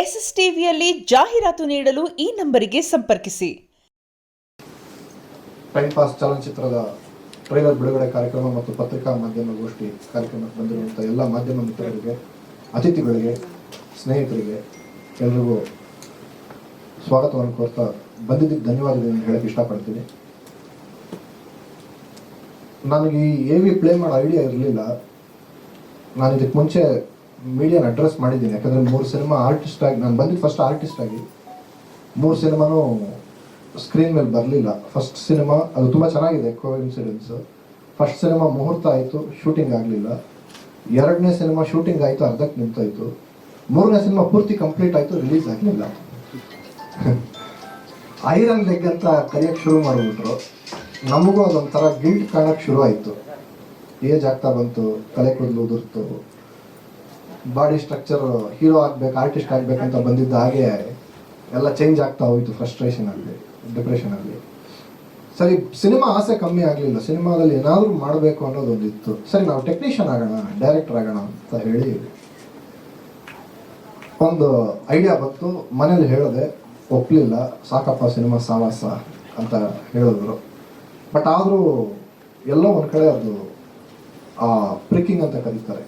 S S ಟಿವಿಯಲ್ಲಿ ಜಾಹೀರಾತು ನೀಡಲು ಈ ನಂಬರಿಗೆ ಸಂಪರ್ಕಿಸಿ. ಟೈಮ್ ಪಾಸ್ ಚಲನಚಿತ್ರದ ಟ್ರೈಲರ್ ಬಿಡುಗಡೆ ಕಾರ್ಯಕ್ರಮ ಮತ್ತು ಪತ್ರಿಕಾ ಮಾಧ್ಯಮಗೋಷ್ಠಿ ಕಾರ್ಯಕ್ರಮಕ್ಕೆ ಬಂದಿರುವಂಥ ಎಲ್ಲ ಮಾಧ್ಯಮ ಮಿತ್ರರಿಗೆ, ಅತಿಥಿಗಳಿಗೆ, ಸ್ನೇಹಿತರಿಗೆ ಎಲ್ರಿಗೂ ಸ್ವಾಗತವನ್ನು ಕೋರ್ತಾ ಬಂದಿದ್ದಕ್ಕೆ ಧನ್ಯವಾದಗಳನ್ನು ಹೇಳಕ್ಕೆ ಇಷ್ಟಪಡ್ತೀನಿ. ನನಗೆ ಈ AV ಪ್ಲೇ ಮಾಡೋ ಐಡಿಯಾ ಇರಲಿಲ್ಲ. ನಾನು ಇದಕ್ಕೆ ಮುಂಚೆ ಮೀಡಿಯಾನ ಅಡ್ರೆಸ್ ಮಾಡಿದ್ದೀನಿ. ಯಾಕಂದರೆ 3 ಸಿನಿಮಾ ಆರ್ಟಿಸ್ಟ್ ಆಗಿ ನಾನು ಬಂದಿದ್ದು ಫಸ್ಟ್ ಆರ್ಟಿಸ್ಟ್ ಆಗಿ 3 ಸಿನಿಮಾನೂ ಸ್ಕ್ರೀನ್ ಮೇಲೆ ಬರಲಿಲ್ಲ. ಫಸ್ಟ್ ಸಿನಿಮಾ ಅದು ತುಂಬ ಚೆನ್ನಾಗಿದೆ, ಕೋಇನ್ಸಿಡೆನ್ಸು. ಫಸ್ಟ್ ಸಿನಿಮಾ ಮುಹೂರ್ತ ಆಯಿತು, ಶೂಟಿಂಗ್ ಆಗಲಿಲ್ಲ. 2ನೇ ಸಿನಿಮಾ ಶೂಟಿಂಗ್ ಆಯಿತು, ಅರ್ಧಕ್ಕೆ ನಿಂತೋಯ್ತು. 3ನೇ ಸಿನಿಮಾ ಪೂರ್ತಿ ಕಂಪ್ಲೀಟ್ ಆಯಿತು, ರಿಲೀಸ್ ಆಗಲಿಲ್ಲ. ಐರನ್ ಲೆಗ್ ಅಂತ ಕರೆಯೋಕ್ಕೆ ಶುರು ಮಾಡಿಬಿಟ್ರು. ನಮಗೂ ಅದೊಂಥರ ಗಿಲ್ಟ್ ಕಾಣೋಕ್ಕೆ ಶುರು ಆಯಿತು. ಏಜ್ ಆಗ್ತಾ ಬಂತು, ತಲೆ ಕೂದಲು ಉದುರ್ತು, ಬಾಡಿ ಸ್ಟ್ರಕ್ಚರ್ ಹೀರೋ ಆಗಬೇಕು, ಆರ್ಟಿಸ್ಟ್ ಆಗಬೇಕಂತ ಬಂದಿದ್ದ ಹಾಗೆ ಎಲ್ಲ ಚೇಂಜ್ ಆಗ್ತಾ ಹೋಯಿತು. ಫ್ರಸ್ಟ್ರೇಷನ್ ಆಗಲಿ, ಡಿಪ್ರೆಷನ್ ಆಗಲಿ. ಸರಿ, ಸಿನಿಮಾ ಆಸೆ ಕಮ್ಮಿ ಆಗಲಿಲ್ಲ. ಸಿನಿಮಾದಲ್ಲಿ ಏನಾದರೂ ಮಾಡಬೇಕು ಅನ್ನೋದೊಂದಿತ್ತು. ಸರಿ, ನಾವು ಟೆಕ್ನಿಷಿಯನ್ ಆಗೋಣ, ಡೈರೆಕ್ಟರ್ ಆಗೋಣ ಅಂತ ಹೇಳಿ ಒಂದು ಐಡಿಯಾ ಬಂತು. ಮನೇಲಿ ಹೇಳಿದೆ, ಒಪ್ಪಲಿಲ್ಲ. ಸಾಕಪ್ಪ ಸಿನಿಮಾ ಸಾವಾಸ ಅಂತ ಹೇಳಿದ್ರು. ಬಟ್ ಆದರೂ ಎಲ್ಲೋ ಒಂದು ಕಡೆ ಅದು ಪ್ರಿಕ್ಕಿಂಗ್ ಅಂತ ಕರೀತಾರೆ,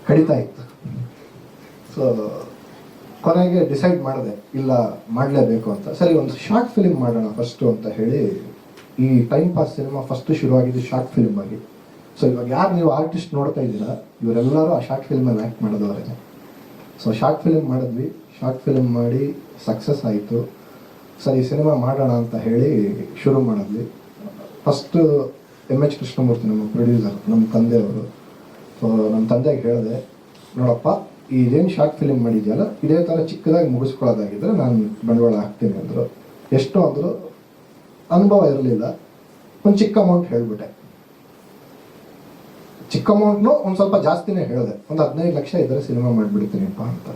ಕಡಿತಾ ಇತ್ತು. ಸೊ ಕೊನೆಗೆ ಡಿಸೈಡ್ ಮಾಡಿದೆ, ಇಲ್ಲ ಮಾಡಲೇಬೇಕು ಅಂತ. ಸರಿ, ಒಂದು ಶಾರ್ಟ್ ಫಿಲಿಮ್ ಮಾಡೋಣ ಫಸ್ಟು ಅಂತ ಹೇಳಿ ಈ ಟೈಮ್ ಪಾಸ್ ಸಿನಿಮಾ ಫಸ್ಟು ಶುರುವಾಗಿದ್ದು ಶಾರ್ಟ್ ಫಿಲ್ಮ್ ಆಗಿ. ಸೊ ಇವಾಗ ಯಾರು ನೀವು ಆರ್ಟಿಸ್ಟ್ ನೋಡ್ತಾ ಇದ್ದೀರಾ, ಇವರೆಲ್ಲರೂ ಆ ಶಾರ್ಟ್ ಫಿಲ್ಮಲ್ಲಿ ಆ್ಯಕ್ಟ್ ಮಾಡೋದವರೇ. ಸೊ ಶಾರ್ಟ್ ಫಿಲ್ಮ್ ಮಾಡಿದ್ವಿ. ಶಾರ್ಟ್ ಫಿಲ್ಮ್ ಮಾಡಿ ಸಕ್ಸಸ್ ಆಯಿತು. ಸರಿ, ಸಿನಿಮಾ ಮಾಡೋಣ ಅಂತ ಹೇಳಿ ಶುರು ಮಾಡಿದ್ವಿ. ಫಸ್ಟು MH ಕೃಷ್ಣಮೂರ್ತಿ ನಮ್ಮ ಪ್ರೊಡ್ಯೂಸರ್, ನಮ್ಮ ತಂದೆಯವರು. ಸೊ ನಮ್ಮ ತಂದೆಗೆ ಹೇಳಿದೆ, ನೋಡಪ್ಪ, ಇದೇನು ಶಾರ್ಟ್ ಫಿಲ್ಮ್ ಮಾಡಿದೆಯಲ್ಲ, ಇದೇ ಥರ ಚಿಕ್ಕದಾಗಿ ಮುಗಿಸ್ಕೊಳ್ಳೋದಾಗಿದ್ದರೆ ನಾನು ಬಂಡವಾಳ ಹಾಕ್ತೀನಿ ಅಂದರು. ಎಷ್ಟು ಅಂದರು, ಅನುಭವ ಇರಲಿಲ್ಲ. ಒಂದು ಚಿಕ್ಕ ಅಮೌಂಟ್ ಹೇಳಿಬಿಟ್ಟೆ. ಚಿಕ್ಕ ಅಮೌಂಟ್ನು ಒಂದು ಸ್ವಲ್ಪ ಜಾಸ್ತಿನೇ ಹೇಳಿದೆ. ಒಂದು 15 ಲಕ್ಷ ಇದ್ದರೆ ಸಿನಿಮಾ ಮಾಡಿಬಿಡ್ತೀನಿಪ್ಪ ಅಂತ.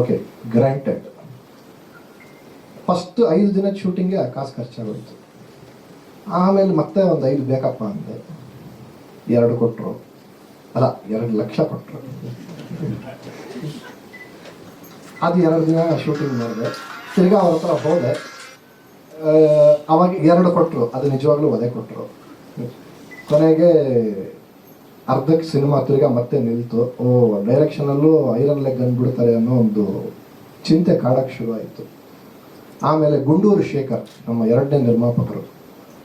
Okay, granted. ಫಸ್ಟ್ 5 ದಿನದ ಶೂಟಿಂಗ್ಗೆ ಕಾಸು ಖರ್ಚಾಗೋಯ್ತು. ಆಮೇಲೆ ಮತ್ತೆ ಒಂದು 5 ಬೇಕಪ್ಪ ಅಂದೆ. 2 ಕೊಟ್ಟರು, ಅಲ್ಲ 2 ಲಕ್ಷ ಕೊಟ್ಟರು. ಅದು 2 ದಿನ ಶೂಟಿಂಗ್ ಮಾಡಿದೆ. ತಿರ್ಗಾ ಅವ್ರ ಹತ್ರ ಹೋದೆ. ಅವಾಗ 2 ಕೊಟ್ಟರು, ಅದು ನಿಜವಾಗ್ಲೂ ಒದೆ ಕೊಟ್ಟರು. ಕೊನೆಗೆ ಅರ್ಧಕ್ಕೆ ಸಿನಿಮಾ ತಿರ್ಗಾ ಮತ್ತೆ ನಿಲ್ತು. ಡೈರೆಕ್ಷನಲ್ಲೂ ಐರನ್ ಲೆಗ್ ಅಂದ್ಬಿಡ್ತಾರೆ ಅನ್ನೋ ಒಂದು ಚಿಂತೆ ಕಾಡಕ್ಕೆ ಶುರು ಆಯಿತು. ಆಮೇಲೆ ಗುಂಡೂರು ಶೇಖರ್, ನಮ್ಮ 2ನೇ ನಿರ್ಮಾಪಕರು,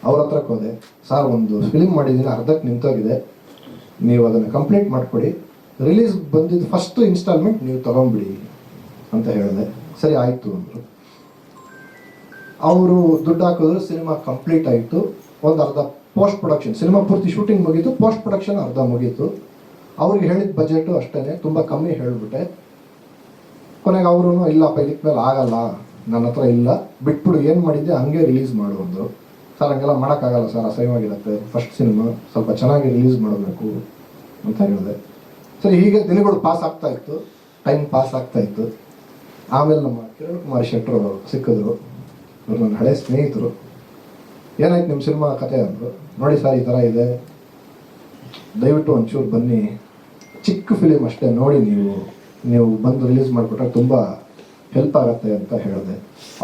ಅವ್ರ ಹತ್ರಕ್ಕೆ ಹೋದೆ. ಸರ್, ಒಂದು ಫಿಲ್ಮ್ ಮಾಡಿದ್ದೀನಿ, ಅರ್ಧಕ್ಕೆ ನಿಂತೋಗಿದೆ, ನೀವು ಅದನ್ನು ಕಂಪ್ಲೀಟ್ ಮಾಡಿಕೊಡಿ, ರಿಲೀಸ್ ಬಂದಿದ್ದು ಫಸ್ಟ್ ಇನ್ಸ್ಟಾಲ್ಮೆಂಟ್ ನೀವು ತೊಗೊಂಬಿಡಿ ಅಂತ ಹೇಳಿದೆ. ಸರಿ ಆಯಿತು ಅಂದರು. ಅವರು ದುಡ್ಡು ಹಾಕಿದ್ರು. ಸಿನಿಮಾ ಕಂಪ್ಲೀಟ್ ಆಯಿತು. ಒಂದು ಅರ್ಧ ಪೋಸ್ಟ್ ಪ್ರೊಡಕ್ಷನ್, ಸಿನಿಮಾ ಪೂರ್ತಿ ಶೂಟಿಂಗ್ ಮುಗೀತು, ಪೋಸ್ಟ್ ಪ್ರೊಡಕ್ಷನ್ ಅರ್ಧ ಮುಗೀತು. ಅವ್ರಿಗೆ ಹೇಳಿದ ಬಜೆಟು ಅಷ್ಟೇ, ತುಂಬ ಕಮ್ಮಿ ಹೇಳಿಬಿಟ್ಟೆ. ಕೊನೆಗೆ ಅವರು, ಇಲ್ಲಪ್ಪ ಇದಕ್ಕೆ ಮೇಲೆ ಆಗಲ್ಲ, ನನ್ನ ಹತ್ರ ಇಲ್ಲ, ಬಿಟ್ಬಿಡು, ಏನು ಮಾಡಿದ್ದೆ ಹಂಗೆ ರಿಲೀಸ್ ಮಾಡು ಅಂದರು. ಸರ್, ಹಂಗೆಲ್ಲ ಮಾಡೋಕ್ಕಾಗಲ್ಲ ಸರ್, ಅಸಹ್ಯವಾಗಿರುತ್ತೆ, ಫಸ್ಟ್ ಸಿನಿಮಾ ಸ್ವಲ್ಪ ಚೆನ್ನಾಗಿ ರಿಲೀಸ್ ಮಾಡಬೇಕು ಅಂತ ಹೇಳಿದೆ. ಸರಿ, ಹೀಗೆ ದಿನಗಳು ಪಾಸ್ ಆಗ್ತಾ ಇತ್ತು, ಟೈಮ್ ಪಾಸ್ ಆಗ್ತಾ ಇತ್ತು. ಆಮೇಲೆ ನಮ್ಮ ಕಿರಣ್ ಕುಮಾರ್ ಶೆಟ್ಟರು ಸಿಕ್ಕಿದ್ರು. ಅವರು ನನ್ನ ಹಳೆ ಸ್ನೇಹಿತರು. ಏನಾಯ್ತು ನಿಮ್ಮ ಸಿನಿಮಾ ಕತೆ ಅಂದರು. ನೋಡಿ ಸರ್, ಈ ಥರ ಇದೆ, ದಯವಿಟ್ಟು ಒಂಚೂರು ಬನ್ನಿ, ಚಿಕ್ಕ ಫಿಲಿಮ್ ಅಷ್ಟೇ, ನೋಡಿ ನೀವು ಬಂದು ರಿಲೀಸ್ ಮಾಡಿಕೊಟ್ರೆ ತುಂಬ ಹೆಲ್ಪ್ ಆಗುತ್ತೆ ಅಂತ ಹೇಳಿದೆ.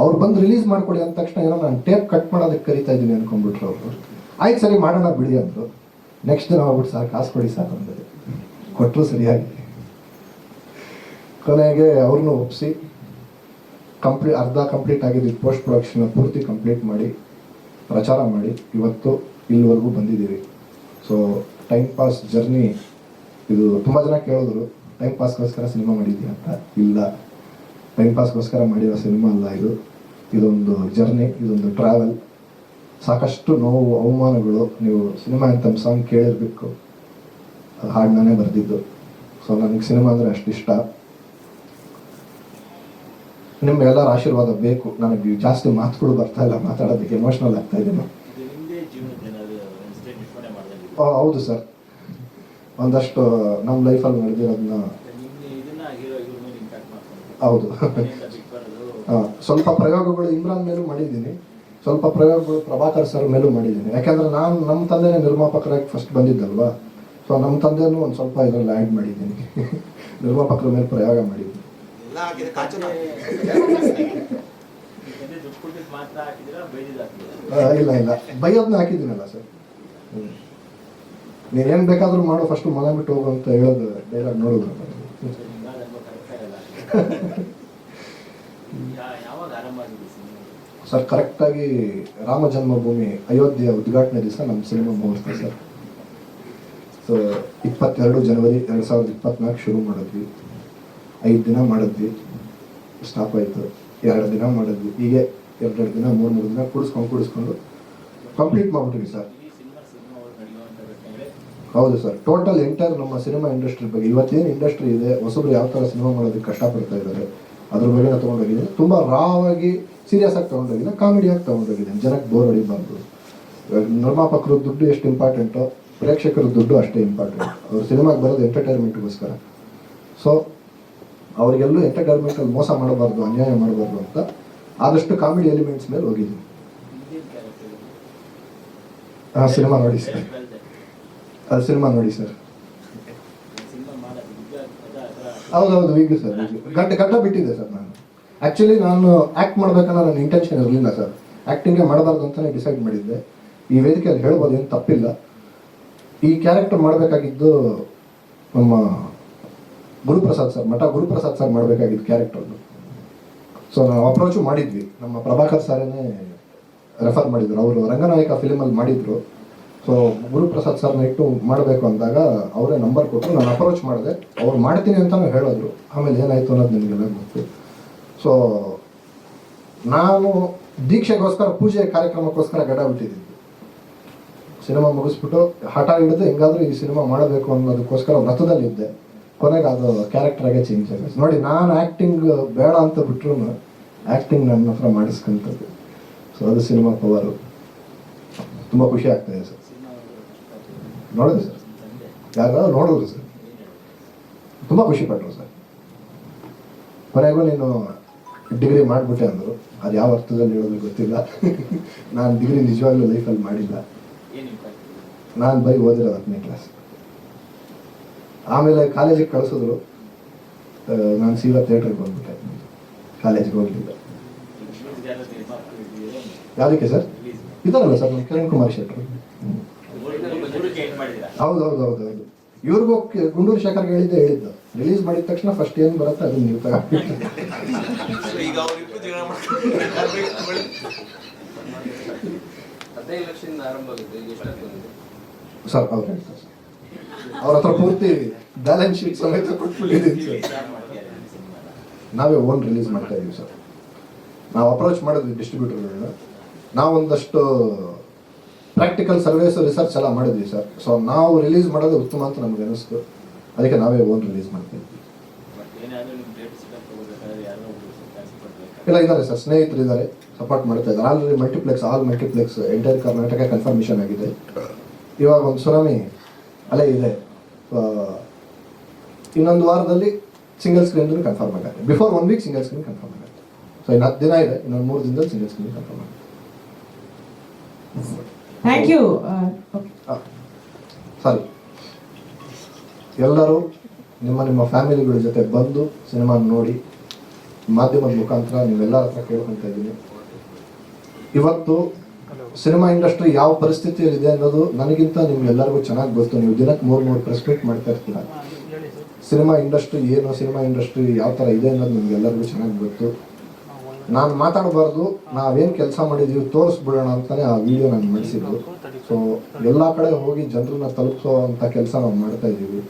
ಅವ್ರು ಬಂದು ರಿಲೀಸ್ ಮಾಡಿಕೊಡಿ ಅಂದ ತಕ್ಷಣ ಏನೋ ನಾನು ಟೇಪ್ ಕಟ್ ಮಾಡೋದಕ್ಕೆ ಕರಿತಾ ಇದ್ದೀನಿ ಅಂದ್ಕೊಂಡ್ಬಿಟ್ರು ಅವರು. ಆಯ್ತು ಸರಿ, ಮಾಡೋಣ ಬಿಡಿ ಅಂದರು. ನೆಕ್ಸ್ಟ್ ದಿನ ಹೋಗ್ಬಿಟ್ಟು, ಸರ್ ಕಾಸು ಕೊಡಿ ಸರ್ ಅಂದರು. ಕೊಟ್ಟರು ಸರಿಯಾಗಿ. ಕೊನೆಗೆ ಅವ್ರನ್ನೂ ಒಪ್ಪಿಸಿ ಅರ್ಧ ಕಂಪ್ಲೀಟ್ ಆಗಿದ್ದು ಪೋಸ್ಟ್ ಪ್ರೊಡಕ್ಷನ್ ಪೂರ್ತಿ ಕಂಪ್ಲೀಟ್ ಮಾಡಿ ಪ್ರಚಾರ ಮಾಡಿ ಇವತ್ತು ಇಲ್ಲಿವರೆಗೂ ಬಂದಿದ್ದೀವಿ. ಸೊ ಟೈಮ್ ಪಾಸ್ ಜರ್ನಿ ಇದು. ತುಂಬ ಜನ ಕೇಳಿದ್ರು, ಟೈಮ್ ಪಾಸ್ಗೋಸ್ಕರ ಸಿನಿಮಾ ಮಾಡಿದ್ದೀವಿ ಅಂತ. ಇಲ್ಲ, ಟೈಮ್ ಪಾಸ್ಗೋಸ್ಕರ ಮಾಡಿರೋ ಸಿನಿಮಾ ಅಲ್ಲ ಇದು. ಇದೊಂದು ಜರ್ನಿ, ಇದೊಂದು ಟ್ರಾವೆಲ್. ಸಾಕಷ್ಟು ನೋವು, ಅವಮಾನಗಳು. ನೀವು ಸಿನಿಮಾ ಅಂತ ಸಾಂಗ್ ಕೇಳಿರ್ಬೇಕು, ಹಾಡು ನಾನೇ ಬರೆದಿದ್ದು. ಸೊ ನನಗೆ ಸಿನಿಮಾ ಅಂದರೆ ಅಷ್ಟು ಇಷ್ಟ. ನಿಮ್ಗೆಲ್ಲರ ಆಶೀರ್ವಾದ ಬೇಕು. ನನಗೆ ಜಾಸ್ತಿ ಮಾತುಗಳು ಬರ್ತಾ ಇಲ್ಲ, ಮಾತಾಡೋದಕ್ಕೆ ಎಮೋಷ್ನಲ್ ಆಗ್ತಾ ಇದ್ದೀನಿ. ಹೌದು ಸರ್, ಒಂದಷ್ಟು ನಮ್ಮ ಲೈಫಲ್ಲಿ ನಡೆದಿರೋದನ್ನ. ಹೌದು, ಸ್ವಲ್ಪ ಪ್ರಯೋಗಗಳು ಇಮ್ರಾನ್ ಮೇಲೂ ಮಾಡಿದ್ದೀನಿ, ಸ್ವಲ್ಪ ಪ್ರಯೋಗಗಳು ಪ್ರಭಾಕರ್ ಸರ್ ಮೇಲೂ ಮಾಡಿದ್ದೀನಿ. ಯಾಕೆಂದರೆ ನಾನು ನಮ್ಮ ತಂದೆನೇ ನಿರ್ಮಾಪಕರಾಗಿ ಫಸ್ಟ್ ಬಂದಿದ್ದಲ್ವಾ. ಸೊ ನಮ್ಮ ತಂದೆನೂ ಒಂದು ಸ್ವಲ್ಪ ಇದರಲ್ಲಿ ಆ್ಯಡ್ ಮಾಡಿದ್ದೀನಿ, ನಿರ್ಮಾಪಕರ ಮೇಲೆ ಪ್ರಯೋಗ ಮಾಡಿದ್ದೀನಿ. ಎಲ್ಲ ಹಾಕಿದೆ ಕಾಚನ ದುಡ್ಡು ಕೊಟ್ಟಿದ್ದು ಮಾತ್ರ ಹಾಕಿದ್ದೀರಾ ಬೈದಿದ್ದು ಹಾಕಿದ್ದೀರಾ? ಇಲ್ಲ ಬೈಯೋದನ್ನ ಹಾಕಿದ್ದೀನಲ್ಲ ಸರ್. ನೀನೇನು ಬೇಕಾದರೂ ಮಾಡು, ಫಸ್ಟು ಮನೆ ಬಿಟ್ಟು ಹೋಗು ಅಂತ ಹೇಳೋದು ಡೈಲಾಗ್ ನೋಡಿದ್ರು. ಯಾವಾಗ ಆರಂಭ ಆಗಿದೆ ಸಿನಿಮಾ? ಸರ್ ಕರೆಕ್ಟಾಗಿ ರಾಮ ಜನ್ಮಭೂಮಿ ಅಯೋಧ್ಯೆಯ ಉದ್ಘಾಟನೆ ದಿವಸ ನಮ್ಮ ಸಿನಿಮಾ ಮುಗಿಸ್ತೀವಿ ಸರ್. ಸೊ 22 ಜನವರಿ 2024 ಶುರು ಮಾಡಿದ್ವಿ. 5 ದಿನ ಮಾಡಿದ್ವಿ, ಸ್ಟಾಪ್ ಆಯಿತು. 2 ದಿನ ಮಾಡಿದ್ವಿ, ಹೀಗೆ 2 ದಿನ 3 ದಿನ ಕೂಡಿಸ್ಕೊಂಡು ಕಂಪ್ಲೀಟ್ ಮಾಡ್ಬಿಟ್ವಿ ಸರ್. ಹೌದು ಸರ್, ಟೋಟಲ್ ಎಂಟೈರ್ ನಮ್ಮ ಸಿನಿಮಾ ಇಂಡಸ್ಟ್ರಿ ಬಗ್ಗೆ, ಇವತ್ತೇನು ಇಂಡಸ್ಟ್ರಿ ಇದೆ, ಹೊಸಬ್ರು ಯಾವ ಥರ ಸಿನಿಮಾ ಮಾಡೋದಕ್ಕೆ ಕಷ್ಟಪಡ್ತಾ ಇದ್ದಾರೆ ಅದ್ರ ಬಗ್ಗೆ ನಾನು ತೊಗೊಂಡೋಗಿದ್ದೀನಿ. ತುಂಬ ರಾವಾಗಿ ಸೀರಿಯಸ್ ಆಗಿ ತೊಗೊಂಡೋಗಿದ್ದೀನಿ, ಕಾಮಿಡಿಯಾಗಿ ತೊಗೊಂಡೋಗಿದ್ದೀನಿ. ಜನಕ್ಕೆ ಬೋರ್ ಹೊಡಿಬಾರ್ದು. ನಿರ್ಮಾಪಕರು ದುಡ್ಡು ಎಷ್ಟು ಇಂಪಾರ್ಟೆಂಟೋ ಪ್ರೇಕ್ಷಕರ ದುಡ್ಡು ಅಷ್ಟೇ ಇಂಪಾರ್ಟೆಂಟ್. ಅವ್ರು ಸಿನಿಮಾಗೆ ಬರೋದು ಎಂಟರ್ಟೈನ್ಮೆಂಟ್ಗೋಸ್ಕರ. ಸೊ ಅವರಿಗೆಲ್ಲೂ ಎಂಟರ್ಟೈನ್ಮೆಂಟಲ್ಲಿ ಮೋಸ ಮಾಡಬಾರ್ದು, ಅನ್ಯಾಯ ಮಾಡಬಾರ್ದು ಅಂತ ಆದಷ್ಟು ಕಾಮಿಡಿ ಎಲಿಮೆಂಟ್ಸ್ ಮೇಲೆ ಹೋಗಿದ್ದೀನಿ. ಹಾಂ, ಸಿನಿಮಾ ನೋಡಿ ಸರ್, ಅದು ಸಿನಿಮಾ ನೋಡಿ ಸರ್. ಹೌದೌದು, ವೀಗು ಸರ್, ಗಡ್ಡ ಬಿಟ್ಟಿದೆ ಸರ್. ನಾನು ಆ್ಯಕ್ಟ್ ಮಾಡ್ಬೇಕನ್ನೋ ನನ್ನ ಇಂಟೆನ್ಷನ್ ಇರಲಿಲ್ಲ ಸರ್. ಆ್ಯಕ್ಟಿಂಗೇ ಮಾಡಬಾರ್ದು ಅಂತಲೇ ಡಿಸೈಡ್ ಮಾಡಿದ್ದೆ. ಈ ವೇದಿಕೆಯಲ್ಲಿ ಹೇಳ್ಬೋದು, ಏನು ತಪ್ಪಿಲ್ಲ. ಈ ಕ್ಯಾರೆಕ್ಟರ್ ಮಾಡಬೇಕಾಗಿದ್ದು ನಮ್ಮ ಗುರುಪ್ರಸಾದ್ ಸರ್, ಮಠ ಗುರುಪ್ರಸಾದ್ ಸರ್ ಮಾಡಬೇಕಾಗಿದ್ದು ಕ್ಯಾರೆಕ್ಟರ್ದು. ಸೊ ನಾವು ಅಪ್ರೋಚು ಮಾಡಿದ್ವಿ, ನಮ್ಮ ಪ್ರಭಾಕರ್ ಸರೇ ರೆಫರ್ ಮಾಡಿದ್ರು. ಅವರು ರಂಗನಾಯಕ ಫಿಲಿಮಲ್ಲಿ ಮಾಡಿದರು. ಸೊ ಗುರುಪ್ರಸಾದ್ ಸರ್ನ ಇಟ್ಟು ಮಾಡಬೇಕು ಅಂದಾಗ ಅವರೇ ನಂಬರ್ ಕೊಟ್ಟರು. ನಾನು ಅಪ್ರೋಚ್ ಮಾಡಿದೆ, ಅವ್ರು ಮಾಡ್ತೀನಿ ಅಂತಲೂ ಹೇಳಿದ್ರು. ಆಮೇಲೆ ಏನಾಯಿತು ಅನ್ನೋದು ನಿಮಗೆಲ್ಲ ಗೊತ್ತು. ಸೊ ನಾನು ದೀಕ್ಷೆಗೋಸ್ಕರ, ಪೂಜೆ ಕಾರ್ಯಕ್ರಮಕ್ಕೋಸ್ಕರ ಗಡ್ಡ ಬಿಟ್ಟಿದ್ದೀನಿ. ಸಿನಿಮಾ ಮುಗಿಸ್ಬಿಟ್ಟು ಹಠ ಹಿಡಿದು ಹೆಂಗಾದರೂ ಈ ಸಿನಿಮಾ ಮಾಡಬೇಕು ಅನ್ನೋದಕ್ಕೋಸ್ಕರ ವ್ರತದಲ್ಲಿದ್ದೆ. ಕೊನೆಗೆ ಅದು ಕ್ಯಾರೆಕ್ಟರಾಗೆ ಚೇಂಜ್ ಆಗಿದೆ ನೋಡಿ. ನಾನು ಆ್ಯಕ್ಟಿಂಗ್ ಬೇಡ ಅಂತ ಬಿಟ್ರು ಆ್ಯಕ್ಟಿಂಗ್ ನನ್ನ ಹತ್ರ ಮಾಡಿಸ್ಕೊಂಥದ್ದು. ಸೊ ಅದು ಸಿನಿಮಾ ಪವರು. ತುಂಬ ಖುಷಿ ಆಗ್ತಾಯಿದೆ ಸರ್. ನೋಡಿದೆ ಸರ್, ಯಾರು ನೋಡಿದ್ರು ಸರ್, ತುಂಬ ಖುಷಿ ಪಟ್ಟರು ಸರ್. ಕೊನೆಗೂ ನೀನು ಡಿಗ್ರಿ ಮಾಡಿಬಿಟ್ಟೆ ಅಂದರು. ಅದು ಯಾವ ಅರ್ಥದಲ್ಲಿ ಹೇಳೋದು ಗೊತ್ತಿಲ್ಲ. ನಾನು ಡಿಗ್ರಿ ನಿಜವಾಗ್ಲೂ ಲೈಫಲ್ಲಿ ಮಾಡಿಲ್ಲ. ನಾನು ಬರೀ ಓದಿರೋದು 10ನೇ ಕ್ಲಾಸ್. ಆಮೇಲೆ ಕಾಲೇಜಿಗೆ ಕಳಿಸಿದ್ರು, ನಾನು ಸೀದಾ ಥಿಯೇಟ್ರಿಗೆ ಬಂದ್ಬಿಟ್ಟೆ, ಕಾಲೇಜಿಗೆ ಹೋಗಲಿಲ್ಲ. ಯಾವುದಕ್ಕೆ ಸರ್? ಇದಾರಲ್ಲ ಸರ್, ನಮ್ಮ ಕಿರಣ್ ಕುಮಾರ್ ಶೆಟ್ಟರು. ಹೌದು. ಇವ್ರಿಗೂ ಗುಂಡೂರು ಶೇಖರ್ಗೆ ಹೇಳಿದ್ದು, ರಿಲೀಸ್ ಮಾಡಿದ ತಕ್ಷಣ ಫಸ್ಟ್ ಏನು ಬರುತ್ತೆ ಅದನ್ನ ನೀವು ತಗೊಂಡು. ಈಗ ಅವರಿಬ್ಬರು ಜಗಳ ಸರ್ ಹೌದು ಅವ್ರ ಹತ್ರ ಪೂರ್ತಿ ಬ್ಯಾಲೆನ್ಸ್ ಶೀಟ್ ಸಮೇತ ಕೊಟ್ಬಿಟ್ಟಿದ್ದೀನಿ ಸರ್. ನಾವೇ ಓನ್ ರಿಲೀಸ್ ಮಾಡ್ತಾ ಇದೀವಿ ಸರ್. ನಾವು ಅಪ್ರೋಚ್ ಮಾಡಿದ್ವಿ ಡಿಸ್ಟ್ರಿಬ್ಯೂಟರ್ಗಳನ್ನ. ನಾವೊಂದಷ್ಟು ಪ್ರಾಕ್ಟಿಕಲ್ ಸರ್ವೇಸ್ ರಿಸರ್ಚ್ ಎಲ್ಲ ಮಾಡಿದ್ವಿ ಸರ್. ಸೊ ನಾವು ರಿಲೀಸ್ ಮಾಡೋದು ಉತ್ತಮ ಅಂತ ನಮ್ಗೆ ಅನಿಸ್ತು. ಅದಕ್ಕೆ ನಾವೇ ಓನ್ ರಿಲೀಸ್ ಮಾಡ್ತಾ ಇದ್ವಿ. ಇಲ್ಲ ಇದ್ದಾರೆ ಸರ್, ಸ್ನೇಹಿತರು ಇದ್ದಾರೆ, ಸಪೋರ್ಟ್ ಮಾಡ್ತಾ ಇದ್ದಾರೆ. Already all multiplex entire Karnataka confirmation ಆಗಿದೆ. ಇವಾಗ ಒಂದು ಸುನಾಮಿ ಅಲ್ಲೇ ಇದೆ. ಇನ್ನೊಂದು ವಾರದಲ್ಲಿ ಸಿಂಗಲ್ ಸ್ಕ್ರೀನ್ ಕನ್ಫರ್ಮ್ ಆಗುತ್ತೆ. Before 1 week single screen confirm ಆಗುತ್ತೆ. ಸೊ ಇನ್ನು 10 ದಿನ ಇದೆ, ಇನ್ನೊಂದು 3 ದಿನದಲ್ಲಿ ಸಿಂಗಲ್ ಸ್ಕ್ರೀನ್ ಕನ್ಫರ್ಮ್ ಆಗುತ್ತೆ. Thank you. ಸಾರಿ, ಎಲ್ಲರೂ ನಿಮ್ಮ ಫ್ಯಾಮಿಲಿಗಳ ಜೊತೆ ಬಂದು ಸಿನಿಮಾ ನೋಡಿ, ಮಾಧ್ಯಮದ ಮುಖಾಂತರ ನೀವೆಲ್ಲರ ಹತ್ರ ಕೇಳ್ಕೊತಾ ಇದ್ದೀನಿ. ಇವತ್ತು ಸಿನಿಮಾ ಇಂಡಸ್ಟ್ರಿ ಯಾವ ಪರಿಸ್ಥಿತಿಯಲ್ಲಿದೆ ಅನ್ನೋದು ನನಗಿಂತ ನಿಮ್ಗೆಲ್ಲರಿಗೂ ಚೆನ್ನಾಗಿ ಗೊತ್ತು. ನೀವು ದಿನಕ್ಕೆ 3 ಪ್ರೆಸ್ ಮೀಟ್ ಮಾಡ್ತಾ ಇರ್ತೀರ. ಸಿನಿಮಾ ಇಂಡಸ್ಟ್ರಿ ಏನು, ಸಿನಿಮಾ ಇಂಡಸ್ಟ್ರಿ ಯಾವ ಥರ ಇದೆ ಅನ್ನೋದು ನಿಮ್ಗೆಲ್ಲರಿಗೂ ಚೆನ್ನಾಗಿ ಗೊತ್ತು. ನಾನು ಮಾತಾಡಬಾರ್ದು, ನಾವೇನು ಕೆಲಸ ಮಾಡಿದ್ದೀವಿ ತೋರಿಸ್ಬಿಡೋಣ ಅಂತಲೇ ಆ ವಿಡಿಯೋ ನಾನು ಮಾಡಿಸಿದ್ದು. ಸೊ ಎಲ್ಲ ಕಡೆ ಹೋಗಿ ಜನರನ್ನ ತಲುಪಿಸೋ ಅಂಥ ಕೆಲಸ ನಾವು ಮಾಡ್ತಾ ಇದ್ದೀವಿ.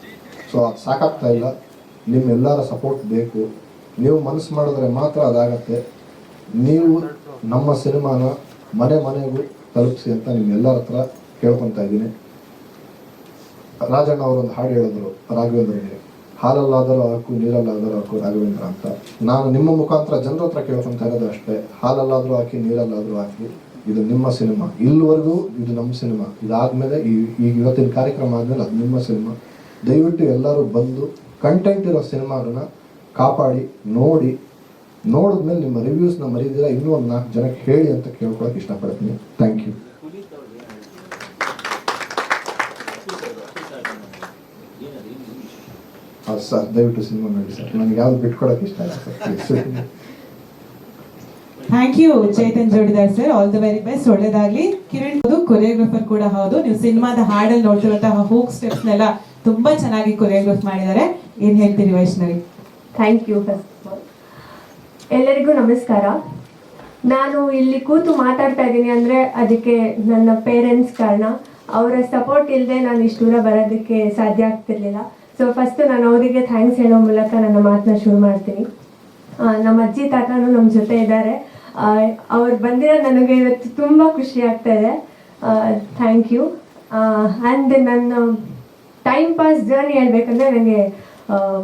ಸೊ ಅದು ಸಾಕಾಗ್ತಾ ಇಲ್ಲ, ನಿಮ್ಮೆಲ್ಲರ ಸಪೋರ್ಟ್ ಬೇಕು. ನೀವು ಮನಸ್ಸು ಮಾಡಿದ್ರೆ ಮಾತ್ರ ಅದಾಗತ್ತೆ. ನೀವು ನಮ್ಮ ಸಿನಿಮಾನ ಮನೆಗೂ ತಲುಪಿಸಿ ಅಂತ ನಿಮ್ಮೆಲ್ಲರ ಹತ್ರ ಕೇಳ್ಕೊತಾ ಇದ್ದೀನಿ. ರಾಜಣ್ಣ ಅವರೊಂದು ಹಾಡು ಹೇಳಿದ್ರು ರಾಘವೇಂದ್ರನಿಗೆ, ಹಾಲಲ್ಲಾದರೂ ಹಾಕು ನೀರಲ್ಲಾದರೂ ಹಾಕು ರಾಘವೇಂದ್ರ ಅಂತ. ನಾನು ನಿಮ್ಮ ಮುಖಾಂತರ ಜನರ ಹತ್ರ ಕೇಳ್ಕೊತಾ ಇರೋದು ಅಷ್ಟೇ. ಹಾಲಲ್ಲಾದರೂ ಹಾಕಿ ನೀರಲ್ಲಾದರೂ ಹಾಕಿ, ಇದು ನಿಮ್ಮ ಸಿನಿಮಾ. ಇಲ್ಲಿವರೆಗೂ ಇದು ನಮ್ಮ ಸಿನಿಮಾ. ಇದಾದಮೇಲೆ ಈಗ ಇವತ್ತಿನ ಕಾರ್ಯಕ್ರಮ ಆದಮೇಲೆ ಅದು ನಿಮ್ಮ ಸಿನಿಮಾ. ದಯವಿಟ್ಟು ಎಲ್ಲರೂ ಬಂದು ಕಂಟೆಂಟ್ ಇರೋ ಸಿನಿಮಾಗಳನ್ನ ಕಾಪಾಡಿ ನೋಡಿದ್ಮೇಲೆ ನಿಮ್ಮ ರಿವ್ಯೂಸ್ನ ಮರೀದಿರ ಇನ್ನೂ ಒಂದು 4 ಜನಕ್ಕೆ ಹೇಳಿ ಅಂತ ಕೇಳ್ಕೊಳಕ್ಕೆ ಇಷ್ಟಪಡ್ತೀನಿ. Thank you. ಸರ್ ದಯವಿಟ್ಟು ಸಿನಿಮಾ ನೋಡಿ ಸರ್, ನನಗೆ ಯಾವ್ದು ಬಿಟ್ಕೊಡಕ್ಕೆ ಇಷ್ಟ ಇಲ್ಲ sir please. Thank you Chetan Jodidar sir, all the very best, ಒಳ್ಳೇದಾಗ್ಲಿ. ಕಿರಣ್ ಕೊರಿಯೋಗ್ರಾಫರ್ ಕೂಡ ಹೌದು. ನೀವು ಸಿನಿಮಾದ ಹಾಡಲ್ಲಿ ನೋಡ್ತಿರುವಂತಹ ಹೂಕ್ ಸ್ಟೆಪ್ಸ್ನೆಲ್ಲ ತುಂಬಾ ಚೆನ್ನಾಗಿ ಕೊರಿಯೋಗ್ರಾಫ್ ಮಾಡಿದ್ದಾರೆ. ಏನ್ ಹೇಳ್ತೀರಿ Vaishnavi? Thank you. First of all ಎಲ್ಲರಿಗೂ ನಮಸ್ಕಾರ. ನಾನು ಇಲ್ಲಿ ಕೂತು ಮಾತಾಡ್ತಾ ಇದ್ದೀನಿ ಅಂದರೆ ಅದಕ್ಕೆ ನನ್ನ ಪೇರೆಂಟ್ಸ್ ಕಾರಣ. ಅವರ ಸಪೋರ್ಟ್ ಇಲ್ಲದೆ ನಾನು ಇಷ್ಟು ದೂರ ಬರೋದಕ್ಕೆ ಸಾಧ್ಯ ಆಗ್ತಿರ್ಲಿಲ್ಲ. ಸೊ ಫಸ್ಟು ನಾನು ಅವರಿಗೆ ಥ್ಯಾಂಕ್ಸ್ ಹೇಳೋ ಮೂಲಕ ನನ್ನ ಮಾತನ್ನ ಶುರು ಮಾಡ್ತೀನಿ. ನಮ್ಮ ಅಜ್ಜಿ ತಾತನೂ ನಮ್ಮ ಜೊತೆ ಇದ್ದಾರೆ. ಅವ್ರು ಬಂದಿರೋ ನನಗೆ ಇವತ್ತು ತುಂಬ ಖುಷಿ ಆಗ್ತಾ ಇದೆ. Thank you. ಆ್ಯಂಡ್ ನನ್ನ ಟೈಮ್ ಪಾಸ್ ಜರ್ನಿ ಹೇಳ್ಬೇಕಂದ್ರೆ ನನಗೆ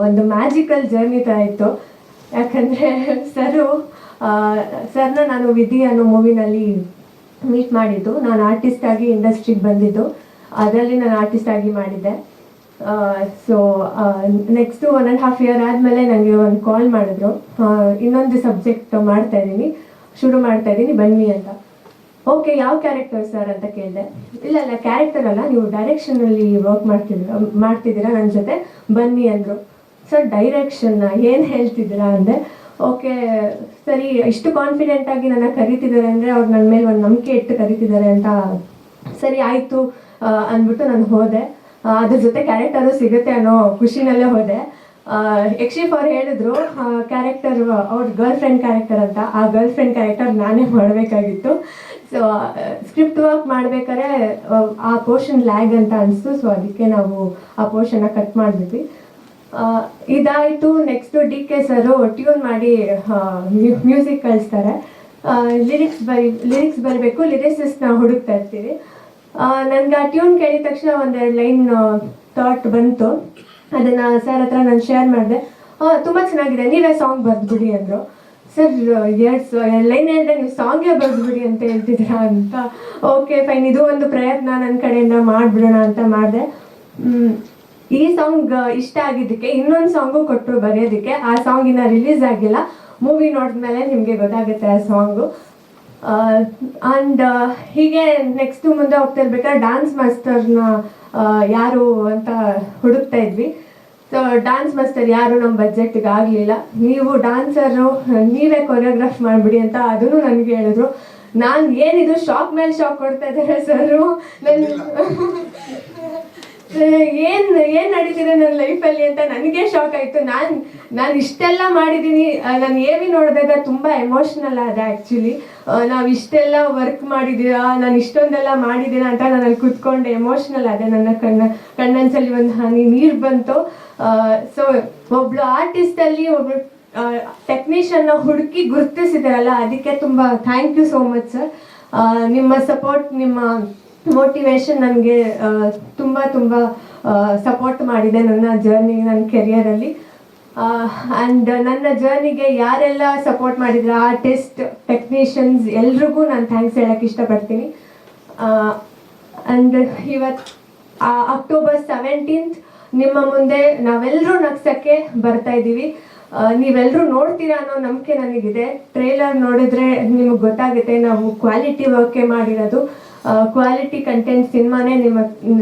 ಒಂದು ಮ್ಯಾಜಿಕಲ್ ಜರ್ನಿ ಥರ ಇತ್ತು. ಯಾಕಂದರೆ ಸರ್ನ ನಾನು ವಿಧಿ ಅನ್ನೋ ಮೂವಿನಲ್ಲಿ ಮೀಟ್ ಮಾಡಿದ್ದು. ನಾನು ಆರ್ಟಿಸ್ಟ್ ಆಗಿ ಇಂಡಸ್ಟ್ರಿಗೆ ಬಂದಿದ್ದು, ಅದರಲ್ಲಿ ನಾನು ಆರ್ಟಿಸ್ಟ್ ಆಗಿ ಮಾಡಿದ್ದೆ. ಸೊ ನೆಕ್ಸ್ಟು 1.5 year ಆದಮೇಲೆ ನನಗೆ ಒಂದು ಕಾಲ್ ಮಾಡಿದ್ರು, ಇನ್ನೊಂದು ಸಬ್ಜೆಕ್ಟ್ ಶುರು ಮಾಡ್ತಾ ಇದ್ದೀನಿ ಬನ್ನಿ ಅಂತ. ಓಕೆ, ಯಾವ ಕ್ಯಾರೆಕ್ಟರ್ ಸರ್ ಅಂತ ಕೇಳಿದೆ. ಇಲ್ಲ ಕ್ಯಾರೆಕ್ಟರ್ ಅಲ್ಲ, ನೀವು ಡೈರೆಕ್ಷನಲ್ಲಿ ವರ್ಕ್ ಮಾಡ್ತಿದ್ದೀರಾ ನನ್ನ ಜೊತೆ, ಬನ್ನಿ ಅಂದರು. ಸರ್ ಡೈರೆಕ್ಷನ್ನ ಏನು ಹೇಳ್ತಿದ್ದೀರಾ ಅಂದೆ. ಓಕೆ ಸರಿ, ಇಷ್ಟು ಕಾನ್ಫಿಡೆಂಟಾಗಿ ನನ್ನ ಕರಿತಿದ್ದಾರೆ ಅಂದರೆ ಅವ್ರು ನನ್ನ ಮೇಲೆ ಒಂದು ನಂಬಿಕೆ ಇಟ್ಟು ಕರಿತಿದ್ದಾರೆ ಅಂತ. ಸರಿ ಆಯಿತು ಅಂದ್ಬಿಟ್ಟು ನಾನು ಹೋದೆ. ಅದ್ರ ಜೊತೆ ಕ್ಯಾರೆಕ್ಟರು ಸಿಗುತ್ತೆ ಅನ್ನೋ ಖುಷಿನಲ್ಲೇ ಹೋದೆ. ಯಕ್ಷಿಫ್ ಅವ್ರು ಹೇಳಿದ್ರು ಕ್ಯಾರೆಕ್ಟರ್ ಅವ್ರ ಗರ್ಲ್ ಫ್ರೆಂಡ್ ಕ್ಯಾರೆಕ್ಟರ್ ಅಂತ. ಆ ಗರ್ಲ್ ಫ್ರೆಂಡ್ ಕ್ಯಾರೆಕ್ಟರ್ ನಾನೇ ಮಾಡಬೇಕಾಗಿತ್ತು. ಸೊ ಸ್ಕ್ರಿಪ್ಟ್ ವರ್ಕ್ ಮಾಡ್ಬೇಕಾದ್ರೆ ಆ ಪೋರ್ಷನ್ ಲ್ಯಾಗ್ ಅಂತ ಅನಿಸ್ತು. ಸೊ ಅದಕ್ಕೆ ನಾವು ಆ ಪೋರ್ಷನ್ನ ಕಟ್ ಮಾಡಿದ್ವಿ. ಇದಾಯಿತು. ನೆಕ್ಸ್ಟು DK ಸರು ಟ್ಯೂನ್ ಮಾಡಿ ಮ್ಯೂಸಿಕ್ ಕಳಿಸ್ತಾರೆ. ಲಿರಿಕ್ಸ್ ಬರಬೇಕು, ಲಿರಿಸಿಸ್ಟ್ನ ಹುಡುಕ್ತಾ ಇರ್ತೀವಿ. ನನಗೆ ಆ ಟ್ಯೂನ್ ಕೇಳಿದ ತಕ್ಷಣ 1-2 ಲೈನ್ ಥಾಟ್ ಬಂತು. ಅದನ್ನು ಸರ್ ಹತ್ರ ನಾನು ಶೇರ್ ಮಾಡಿದೆ. ತುಂಬ ಚೆನ್ನಾಗಿದೆ, ನೀವೇ ಸಾಂಗ್ ಬರೆದ್ಬಿಡಿ ಅಂದರು. ಸರ್ 2 ಲೈನ್ ಹೇಳಿದೆ, ನೀವು ಸಾಂಗೇ ಬರೆದ್ಬಿಡಿ ಅಂತ ಹೇಳ್ತಿದ್ದೀರಾ ಅಂತ. ಓಕೆ ಫೈನ್, ಇದು ಒಂದು ಪ್ರಯತ್ನ ನನ್ನ ಕಡೆಯಿಂದ ಮಾಡಿಬಿಡೋಣ ಅಂತ ಮಾಡಿದೆ. ಈ ಸಾಂಗ್ ಇಷ್ಟ ಆಗಿದ್ದಕ್ಕೆ ಇನ್ನೊಂದು ಸಾಂಗು ಕೊಟ್ಟರು ಬರೆಯೋದಕ್ಕೆ. ಆ ಸಾಂಗ್ ಇನ್ನೂ ರಿಲೀಸ್ ಆಗಿಲ್ಲ, ಮೂವಿ ನೋಡಿದ್ಮೇಲೆ ನಿಮಗೆ ಗೊತ್ತಾಗುತ್ತೆ ಆ ಸಾಂಗು. ಆ್ಯಂಡ್ ಹೀಗೆ ನೆಕ್ಸ್ಟು ಮುಂದೆ ಹೋಗ್ತಾ ಇರ್ಬೇಕಾದ್ರೆ ಡ್ಯಾನ್ಸ್ ಮಾಸ್ಟರ್ನ ಯಾರು ಅಂತ ಹುಡುಕ್ತಾ ಇದ್ವಿ. ಸೊ ಡ್ಯಾನ್ಸ್ ಮಾಸ್ಟರ್ ಯಾರು ನಮ್ಮ ಬಜೆಟ್ಗೆ ಆಗಲಿಲ್ಲ. ನೀವು ಡ್ಯಾನ್ಸರು, ನೀವೇ ಕೊರಿಯೋಗ್ರಾಫ್ ಮಾಡಿಬಿಡಿ ಅಂತ ಅದನ್ನು ನನಗೆ ಹೇಳಿದ್ರು. ನಾನು ಏನಿದು ಶಾಕ್ ಮೇಲೆ ಶಾಕ್ ಕೊಡ್ತಾ ಇದ್ದಾರೆ ಸರು. ಏನು ನಡೀತಿದೆ ನನ್ನ ಲೈಫಲ್ಲಿ ಅಂತ ನನಗೆ ಶಾಕ್ ಆಯಿತು. ನಾನು ಇಷ್ಟೆಲ್ಲ ಮಾಡಿದ್ದೀನಿ. ನಾನು AV ನೋಡಿದಾಗ ತುಂಬ ಎಮೋಷ್ನಲ್ ಆದ. ಆ್ಯಕ್ಚುಲಿ ನಾವು ಇಷ್ಟೆಲ್ಲ ವರ್ಕ್ ಮಾಡಿದ್ದೀರಾ, ನಾನು ಇಷ್ಟೊಂದೆಲ್ಲ ಮಾಡಿದ್ದೀರಾ ಅಂತ ನಾನು ಅಲ್ಲಿ ಕೂತ್ಕೊಂಡು ಎಮೋಷ್ನಲ್ ಆದೆ. ನನ್ನ ಕಣ್ಣಂಚಲ್ಲಿ ಒಂದು ಹನಿ ನೀರು ಬಂತು. ಸೊ ಒಬ್ಳು ಆರ್ಟಿಸ್ಟಲ್ಲಿ ಒಬ್ಳು ಟೆಕ್ನಿಷಿಯನ್ನ ಹುಡುಕಿ ಗುರುತಿಸಿದಾರಲ್ಲ, ಅದಕ್ಕೆ ತುಂಬ thank you so much sir. ನಿಮ್ಮ ಸಪೋರ್ಟ್, ನಿಮ್ಮ ಮೋಟಿವೇಶನ್ ನನಗೆ ತುಂಬ ಸಪೋರ್ಟ್ ಮಾಡಿದೆ ನನ್ನ ಜರ್ನಿ, ನನ್ನ ಕೆರಿಯರಲ್ಲಿ. ಆ್ಯಂಡ್ ನನ್ನ ಜರ್ನಿಗೆ ಯಾರೆಲ್ಲ ಸಪೋರ್ಟ್ ಮಾಡಿದ್ರು, ಆರ್ಟಿಸ್ಟ್, ಟೆಕ್ನಿಷಿಯನ್ಸ್ ಎಲ್ರಿಗೂ ನಾನು ಥ್ಯಾಂಕ್ಸ್ ಹೇಳೋಕ್ಕೆ ಇಷ್ಟಪಡ್ತೀನಿ. ಆ್ಯಂಡ್ ಇವತ್ತು October 17th ನಿಮ್ಮ ಮುಂದೆ ನಾವೆಲ್ಲರೂ ನಗ್ಸೋಕ್ಕೆ ಬರ್ತಾ ಇದ್ದೀವಿ. ನೀವೆಲ್ಲರೂ ನೋಡ್ತೀರಾ ಅನ್ನೋ ನಂಬಿಕೆ ನನಗಿದೆ. ಟ್ರೇಲರ್ ನೋಡಿದ್ರೆ ನಿಮಗೆ ಗೊತ್ತಾಗುತ್ತೆ ನಾವು ಕ್ವಾಲಿಟಿ ವರ್ಕೇ ಮಾಡಿರೋದು. ಕ್ವಾಲಿಟಿ ಕಂಟೆಂಟ್ ಸಿನಿಮಾನೇ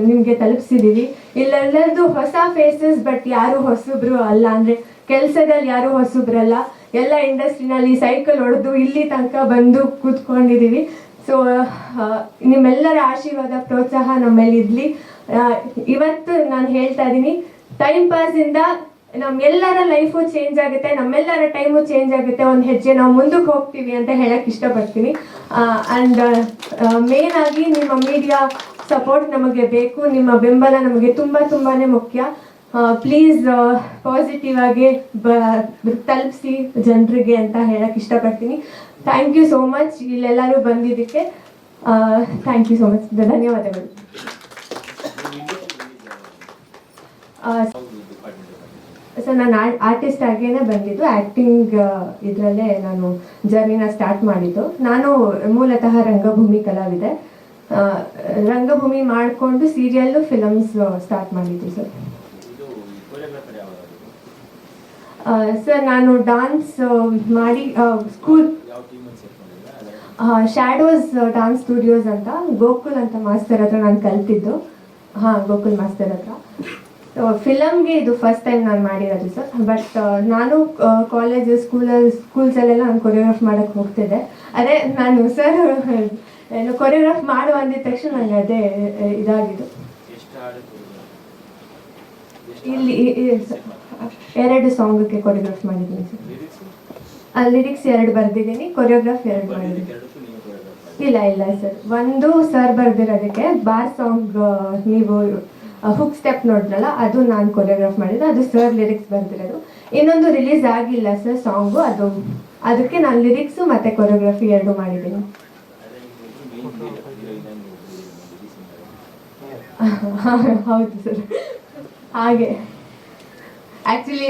ನಿಮಗೆ ತಲುಪಿಸಿದ್ದೀವಿ. ಇಲ್ಲೆಲ್ಲರದು ಹೊಸ ಫೇಸಸ್, ಬಟ್ ಯಾರು ಹೊಸಬ್ರು ಅಲ್ಲ. ಅಂದರೆ ಕೆಲಸದಲ್ಲಿ ಯಾರು ಹೊಸಬ್ರಲ್ಲ, ಎಲ್ಲ ಇಂಡಸ್ಟ್ರಿನಲ್ಲಿ ಸೈಕಲ್ ಹೊಡೆದು ಇಲ್ಲಿ ತನಕ ಬಂದು ಕೂತ್ಕೊಂಡಿದ್ದೀವಿ. ಸೊ ನಿಮ್ಮೆಲ್ಲರ ಆಶೀರ್ವಾದ, ಪ್ರೋತ್ಸಾಹ ನಮ್ಮ ಮೇಲೆ ಇರಲಿ. ಇವತ್ತು ನಾನು ಹೇಳ್ತಾ ಇದ್ದೀನಿ, ಟೈಮ್ ಪಾಸಿಂದ ನಮ್ಮೆಲ್ಲರ ಲೈಫು ಚೇಂಜ್ ಆಗುತ್ತೆ, ನಮ್ಮೆಲ್ಲರ ಟೈಮು ಚೇಂಜ್ ಆಗುತ್ತೆ. ಒಂದು ಹೆಜ್ಜೆ ನಾವು ಮುಂದಕ್ಕೆ ಹೋಗ್ತೀವಿ ಅಂತ ಹೇಳಕ್ಕೆ ಇಷ್ಟಪಡ್ತೀನಿ. ಆ್ಯಂಡ್ ಮೇನ್ ಆಗಿ ನಿಮ್ಮ ಮೀಡಿಯಾ ಸಪೋರ್ಟ್ ನಮಗೆ ಬೇಕು, ನಿಮ್ಮ ಬೆಂಬಲ ನಮಗೆ ತುಂಬಾ ಮುಖ್ಯ. ಪ್ಲೀಸ್ ಪಾಸಿಟಿವ್ ಆಗಿ ತಲುಪಿಸಿ ಜನರಿಗೆ ಅಂತ ಹೇಳಕ್ಕೆ ಇಷ್ಟಪಡ್ತೀನಿ. ಥ್ಯಾಂಕ್ ಯು ಸೋ ಮಚ್ ಇಲ್ಲೆಲ್ಲರೂ ಬಂದಿದ್ದಕ್ಕೆ. ಥ್ಯಾಂಕ್ ಯು ಸೋ ಮಚ್, ಧನ್ಯವಾದಗಳು. ಸರ್ ನಾನು ಆರ್ಟಿಸ್ಟ್ ಆಗೇನೆ ಬಂದಿದ್ದು. ಆ್ಯಕ್ಟಿಂಗ್ ಇದರಲ್ಲೇ ನಾನು ಜರ್ನಿನ ಸ್ಟಾರ್ಟ್ ಮಾಡಿದ್ದು. ನಾನು ಮೂಲತಃ ರಂಗಭೂಮಿ ಕಲಾವಿದೆ. ರಂಗಭೂಮಿ ಮಾಡಿಕೊಂಡು ಸೀರಿಯಲ್ಲು, ಫಿಲಮ್ಸ್ ಸ್ಟಾರ್ಟ್ ಮಾಡಿದ್ದು ಸರ್. ಸರ್ ನಾನು ಡಾನ್ಸ್ ಮಾಡಿ ಸ್ಕೂಲ್ ಶ್ಯಾಡೋಸ್ ಡಾನ್ಸ್ ಸ್ಟುಡಿಯೋಸ್ ಅಂತ ಗೋಕುಲ್ ಅಂತ ಮಾಸ್ತರ್ ಹತ್ರ ನಾನು ಕಲ್ತಿದ್ದು. ಗೋಕುಲ್ ಮಾಸ್ತರ್ ಹತ್ರ. ಫಿಲಮ್ಗೆ ಇದು ಫಸ್ಟ್ ಟೈಮ್ ನಾನು ಮಾಡಿರೋದು ಸರ್. ಬಟ್ ನಾನು ಕಾಲೇಜ್ ಸ್ಕೂಲ್ಸಲ್ಲೆಲ್ಲ ನಾನು ಕೊರಿಯೋಗ್ರಾಫ್ ಮಾಡೋಕ್ಕೆ ಹೋಗ್ತಿದ್ದೆ. ಅದೇ ನಾನು ಸರ್ ಏನು ಕೊರಿಯೋಗ್ರಾಫ್ ಮಾಡು ಅಂದಿದ ತಕ್ಷಣ ನನಗೆ ಅದೇ ಇದಾಗಿದ್ದು. ಎಷ್ಟು ಹಾಡು ಇಲ್ಲಿ 2 ಸಾಂಗಕ್ಕೆ ಕೊರಿಯೋಗ್ರಾಫ್ ಮಾಡಿದ್ದೀನಿ ಸರ್. ಲಿರಿಕ್ಸ್ 2 ಬರೆದಿದ್ದೀನಿ, ಕೊರಿಯೋಗ್ರಾಫ್ 2 ಮಾಡಿದ್ದೀನಿ. ಎರಡಕ್ಕೂ ನೀವು choreograph ಇಲ್ಲ ಸರ್, ಒಂದು ಸರ್ ಬರೆದಿರೋದಕ್ಕೆ ಬಾರ್ ಸಾಂಗ್ ನೀವು ಹುಕ್ ಸ್ಟೆಪ್ ನೋಡಿದ್ರಲ್ಲ, ಅದು ನಾನು ಕೊರಿಯೋಗ್ರಾಫ್ ಮಾಡಿದ್ದು, ಅದು ಸರ್ ಲಿರಿಕ್ಸ್ ಬರೆದಿರೋದು. ಇನ್ನೊಂದು ರಿಲೀಸ್ ಆಗಿಲ್ಲ ಸರ್ ಸಾಂಗು, ಅದಕ್ಕೆ ನಾನು ಲಿರಿಕ್ಸು ಮತ್ತು ಕೊರಿಯೋಗ್ರಫಿ 2 ಮಾಡಿದ್ದೀನಿ. ಹೌದು ಸರ್. ಹಾಗೆ ಆ್ಯಕ್ಚುಲಿ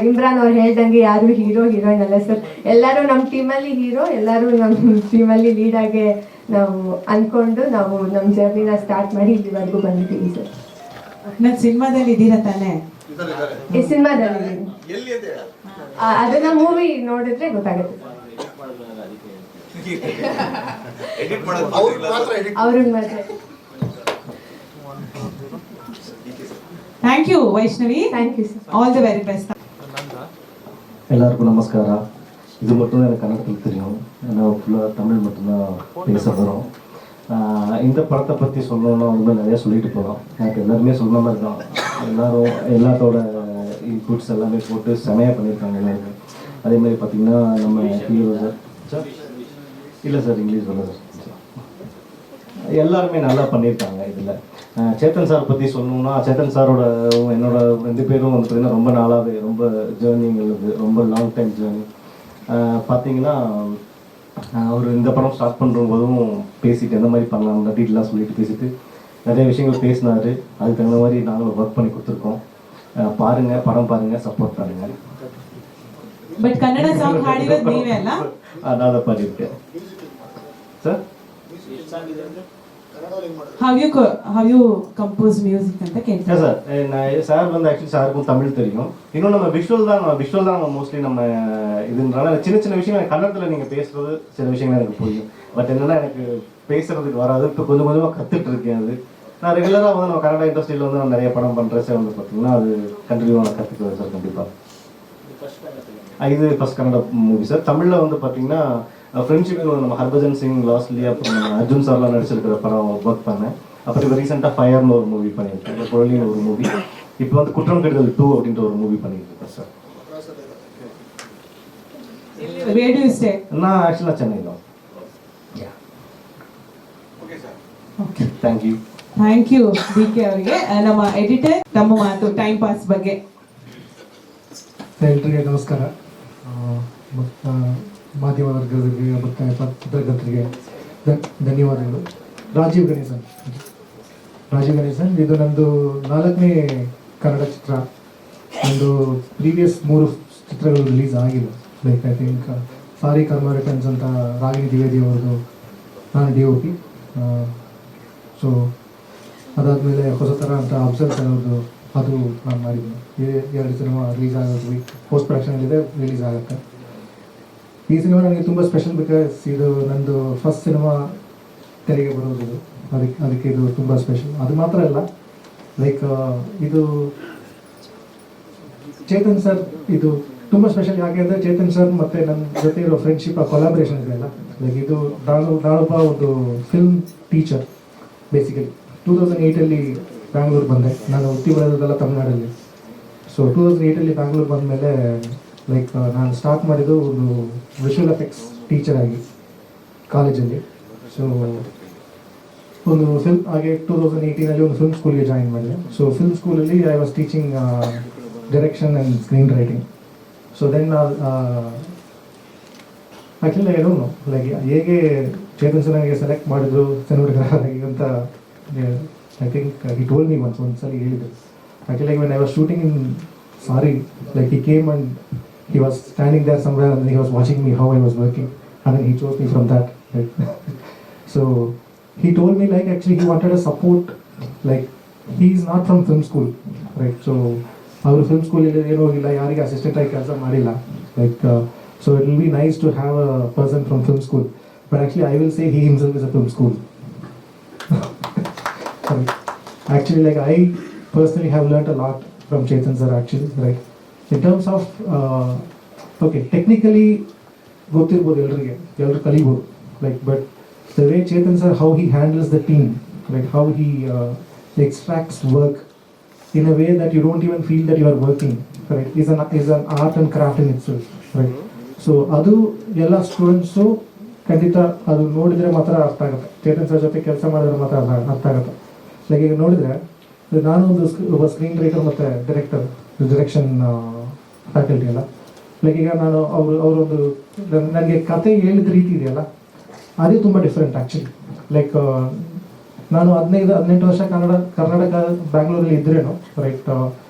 ಇಮ್ರಾನ್ ಅವ್ರು ಹೇಳ್ದಂಗೆ ಯಾರು ಹೀರೋಯಿನ್ ಅಲ್ಲ ಸರ್, ಎಲ್ಲರೂ ನಮ್ಮ ಟೀಮಲ್ಲಿ ಹೀರೋ, ಎಲ್ಲರೂ ನಮ್ಮ ಟೀಮಲ್ಲಿ ಲೀಡಾಗೆ ನಾವು ಅಂದ್ಕೊಂಡು ನಾವು ನಮ್ಮ ಜರ್ನಿನ ಸ್ಟಾರ್ಟ್ ಮಾಡಿ ಇಲ್ಲಿವರೆಗೂ ಬಂದಿದ್ದೀವಿ ಸರ್. ನಾನು ಸಿನಿಮಾದಲ್ಲಿ ಇದ್ದೀರಾ ತಾನೇ? ಈ ಸಿನಿಮಾದಲ್ಲಿ ಎಲ್ಲಿ ಅಂತ ಹೇಳ ಅದನ್ನ ಮೂವಿ ನೋಡಿದ್ರೆ ಗೊತ್ತಾಗುತ್ತೆ ಎಡಿಟ್ ಮಾಡೋದು ಮಾತ್ರ ಎಡಿಟ್ ಅವ್ರಿಗೆ ಮತ್ತೆ. Thank you Vaishnavi, thank you sir. All the very best. எல்லாருக்கும் நமஸ்காரம். இது மட்டும்தான் எனக்கு கன்னடத்தில் தெரியும். நான் ஃபுல்லாக தமிழ் மட்டும்தான் பேச வரோம். இந்த படத்தை பற்றி சொல்லணும்னா வந்து நிறையா சொல்லிட்டு போகலாம். எனக்கு எல்லாருமே சொன்ன மாதிரி தான், எல்லாத்தோட இன்புட்ஸ் எல்லாமே போட்டு செமையாக பண்ணியிருக்காங்க எல்லாருமே. அதே மாதிரி பார்த்திங்கன்னா நம்ம ஹீரோ சார் இல்லை சார் இங்கிலீஷ் சொல்ல சார், எல்லாருமே நல்லா பண்ணியிருக்காங்க இதில். சேத்தன் சார் பற்றி சொல்லணும்னா, சேத்தன் சாரோட என்னோட 2 பேரும் வந்து பார்த்திங்கன்னா ரொம்ப நாளாகவே ரொம்ப ஜேர்னிங்கிறது, ரொம்ப லாங் டைம் ஜேர்னி. பார்த்தீங்கன்னா அவர் இந்த படம் ஸ்டார்ட் பண்ணும்போதும் பேசிட்டு எந்த மாதிரி பண்ணலாம் டீட்டெயிலாக சொல்லிட்டு பேசிட்டு நிறைய விஷயங்கள் பேசினார். அதுக்கு தகுந்த மாதிரி நாங்களும் ஒர்க் பண்ணி கொடுத்துருக்கோம். பாருங்கள், படம் பாருங்கள், ಸಪೋರ್ಟ್ பண்ணுங்கள். ಬಟ್ ಕನ್ನಡ ಸಾಂಗ್ ಹಾಡಿರೋದು ನೀವೇ ಅಲ್ಲ? ನಾನು ಪಾಡಿರ್ತೇನೆ ಸರ್. ಎಷ್ಟು ಸಾಂಗ್ ಇದೆ ಅಂದ್ರೆ how you compose music ಅಂತ ಕೇಳ್ತಾರೆ சார். சார் வந்து ஆக்சுவலி சாருக்கும் தமிழ் தெரியும். இன்னும் நம்ம விஷுவல் தான் நம்ம மோஸ்ட்லி நம்ம இதுனால சின்ன சின்ன விஷயங்கள் கன்னடத்தில் நீங்கள் பேசுகிறது சில விஷயங்கள் எனக்கு புரியும். பட் என்னென்னா எனக்கு பேசுறதுக்கு வராது. இப்போ கொஞ்சம் கொஞ்சமாக கற்றுட்டு இருக்கேன். அது நான் ரெகுலராக வந்து நம்ம கன்னட இண்டஸ்ட்ரியில் வந்து நான் நிறைய படம் பண்ணுறேன் சார். வந்து பார்த்தீங்கன்னா அது கண்டினியூவாக நான் கற்றுக்குவேன் சார் கண்டிப்பாக. இது ஃபர்ஸ்ட் கன்னட மூவி சார். தமிழில் வந்து பார்த்தீங்கன்னா ஃப்ரெண்ட்ஷிப் நம்ம ஹர்பஜன் சிங் லாஸ்ட்லி அப்புறம் அர்ஜுன் சார்லாம் நடிச்சிருக்கிற படம் ஒர்க் பண்ணேன். அப்புறம் இப்போ ரீசெண்டாக ஃபயர்னு ஒரு மூவி பண்ணியிருக்கேன், இந்த குழலின்னு ஒரு மூவி. இப்போ வந்து குற்றம் கெடுதல் 2 அப்படின்ற ஒரு மூவி பண்ணிட்டு இருக்கேன் sir. where do you stay? நான் ஆக்சுவலாக சென்னை தான். Okay sir. Okay, thank you. Thank you DK ಅವರಿಗೆ. ನಮ್ಮ ಎಡಿಟರ್ ತಮ್ಮ ಮಾತು ಟೈಮ್ ಪಾಸ್ ಬಗ್ಗೆ. ಎಲ್ರಿಗೂ ನಮಸ್ಕಾರ. ಮತ್ತು ಮಾಧ್ಯಮ ವರ್ಗದವರಿಗೆ ಮತ್ತು ಪತ್ರಕರ್ತರಿಗೆ ಧನ್ಯವಾದಗಳು. ರಾಜೀವ್ ಗಣೇಶನ್, ಇದು ನಂದು 4ನೇ ಕನ್ನಡ ಚಿತ್ರ. ನಂದು ಪ್ರೀವಿಯಸ್ 3 ಚಿತ್ರಗಳು ರಿಲೀಸ್ ಆಗಿಲ್ಲ. ಲೈಕ್ ಐ ಥಿಂಕ್ ಸಾರಿ ಕರ್ಮ ರಿಟರ್ನ್ಸ್ ಅಂತ ರಾಗಿಣಿ ದ್ವಿವೇದಿ ಅವ್ರದ್ದು, ನಾನು DOP. ಸೊ ಅದಾದಮೇಲೆ ಹೊಸತರ ಅಂತ ಅಫ್ಸಲ್ ಅವ್ರದ್ದು, ಅದು ನಾನು ಮಾಡಿದ್ದೀನಿ. 2 ಸಿನಿಮಾ ರಿಲೀಸ್ ಆಗೋದು, ಪೋಸ್ಟ್ ಪ್ರೊಡಕ್ಷನಲ್ಲಿದೆ, ರಿಲೀಸ್ ಆಗುತ್ತೆ. ಈ ಸಿನಿಮಾ ನನಗೆ ತುಂಬ ಸ್ಪೆಷಲ್ ಬಿಕಾಸ್ ಇದು ನಂದು ಫಸ್ಟ್ ಸಿನಿಮಾ ತೆರೆಗೆ ಬರೋದು. ಅದಕ್ಕೆ ಇದು ತುಂಬ ಸ್ಪೆಷಲ್. ಅದು ಮಾತ್ರ ಅಲ್ಲ, ಲೈಕ್ ಇದು ಚೇತನ್ ಸರ್ ಇದು ತುಂಬ ಸ್ಪೆಷಲ್. ಯಾಕೆ ಅಂದರೆ ಚೇತನ್ ಸರ್ ಮತ್ತು ನನ್ನ ಜೊತೆ ಇರೋ ಫ್ರೆಂಡ್ಶಿಪ್, ಕೊಲಾಬ್ರೇಷನ್ ಇದೆಯಲ್ಲ. ಲೈಕ್ ಇದು ನಾನೊಬ್ಬ ಒಂದು ಫಿಲ್ಮ್ ಟೀಚರ್. ಬೇಸಿಕಲಿ 2008 ಬ್ಯಾಂಗ್ಳೂರು ಬಂದೆ. ನಾನು ಹುಟ್ಟಿ ಬೆಳೆದದೆಲ್ಲ ತಮಿಳ್ನಾಡಲ್ಲಿ. ಸೊ 2008 ಬ್ಯಾಂಗ್ಳೂರು ಬಂದಮೇಲೆ ಲೈಕ್ ನಾನು ಸ್ಟಾರ್ಟ್ ಮಾಡಿದ್ದು ಒಂದು ವಿಷುವಲ್ ಎಫೆಕ್ಟ್ಸ್ ಟೀಚರ್ ಆಗಿ ಕಾಲೇಜಲ್ಲಿ. ಸೊ ಒಂದು ಫಿಲ್ಮ್ ಹಾಗೆ 2018 ಒಂದು ಫಿಲ್ಮ್ ಸ್ಕೂಲ್ಗೆ ಜಾಯಿನ್ ಮಾಡಿದೆ. ಸೊ ಫಿಲ್ಮ್ ಸ್ಕೂಲಲ್ಲಿ I was teaching direction and screen writing. So then actually I don't know like ಹೇಗೆ ಚೇತನ್ ಸರ್ ನನಗೆ ಸೆಲೆಕ್ಟ್ ಮಾಡಿದ್ರು ಸಿನಿಮಾಟೋಗ್ರಾಫರ್ ಆಗಿ ಅಂತ. I think he told me ಒಂದ್ಸಲ ಹೇಳಿದ್ರು. Actually like when I was shooting in sorry, like he came and he was standing there somewhere and he was watching me how I was working, and then he chose me from that. Right? So he told me like actually he wanted a support, like he is not from film school, right? So our film school ಏನು ಇಲ್ಲ, ಯಾರಿಗೆ assistant ಆಗಿ ಕೆಲಸ ಮಾಡಿಲ್ಲ. Like so it will be nice to have a person from film school, but actually I will say he himself is a film school. Sorry. Actually like I personally have learnt a lot from Chetan sir actually, right? In terms of, okay, technically, ಗೊತ್ತಿರ್ಬೋದು ಎಲ್ಲರೂ ಕಲಿಬೋದು, like, but the way Chetan sir, how he handles the team, like how he extracts work in a way that you don't even feel that you are working, right, is an art and craft in itself, right? So ಅದು ಎಲ್ಲ students ಖಂಡಿತ ಅದು ನೋಡಿದರೆ ಮಾತ್ರ ಅರ್ಥ ಆಗುತ್ತೆ. Chetan sir ಜೊತೆ ಕೆಲಸ ಮಾಡಿದ್ರೆ ಮಾತ್ರ ಅರ್ಥ ಆಗುತ್ತೆ. ಲೈಕ್ ಈಗ ನೋಡಿದರೆ ನಾನು ಒಬ್ಬ ಸ್ಕ್ರೀನ್ ರೈಟರ್ ಮತ್ತು ಡೈರೆಕ್ಷನ್ ಫ್ಯಾಕಲ್ಟಿ ಅಲ್ಲ. ಲೈಕ್ ಈಗ ನಾನು ಅವರೊಂದು ನನಗೆ ಕತೆ ಹೇಳಿದ ರೀತಿ ಇದೆಯಲ್ಲ, ಅದೇ ತುಂಬ ಡಿಫ್ರೆಂಟ್ ಆ್ಯಕ್ಚುಲಿ. ಲೈಕ್ ನಾನು 18 ವರ್ಷ ಕರ್ನಾಟಕ ಬ್ಯಾಂಗ್ಳೂರಲ್ಲಿ ಇದ್ರೇನು, ರೈಟ್,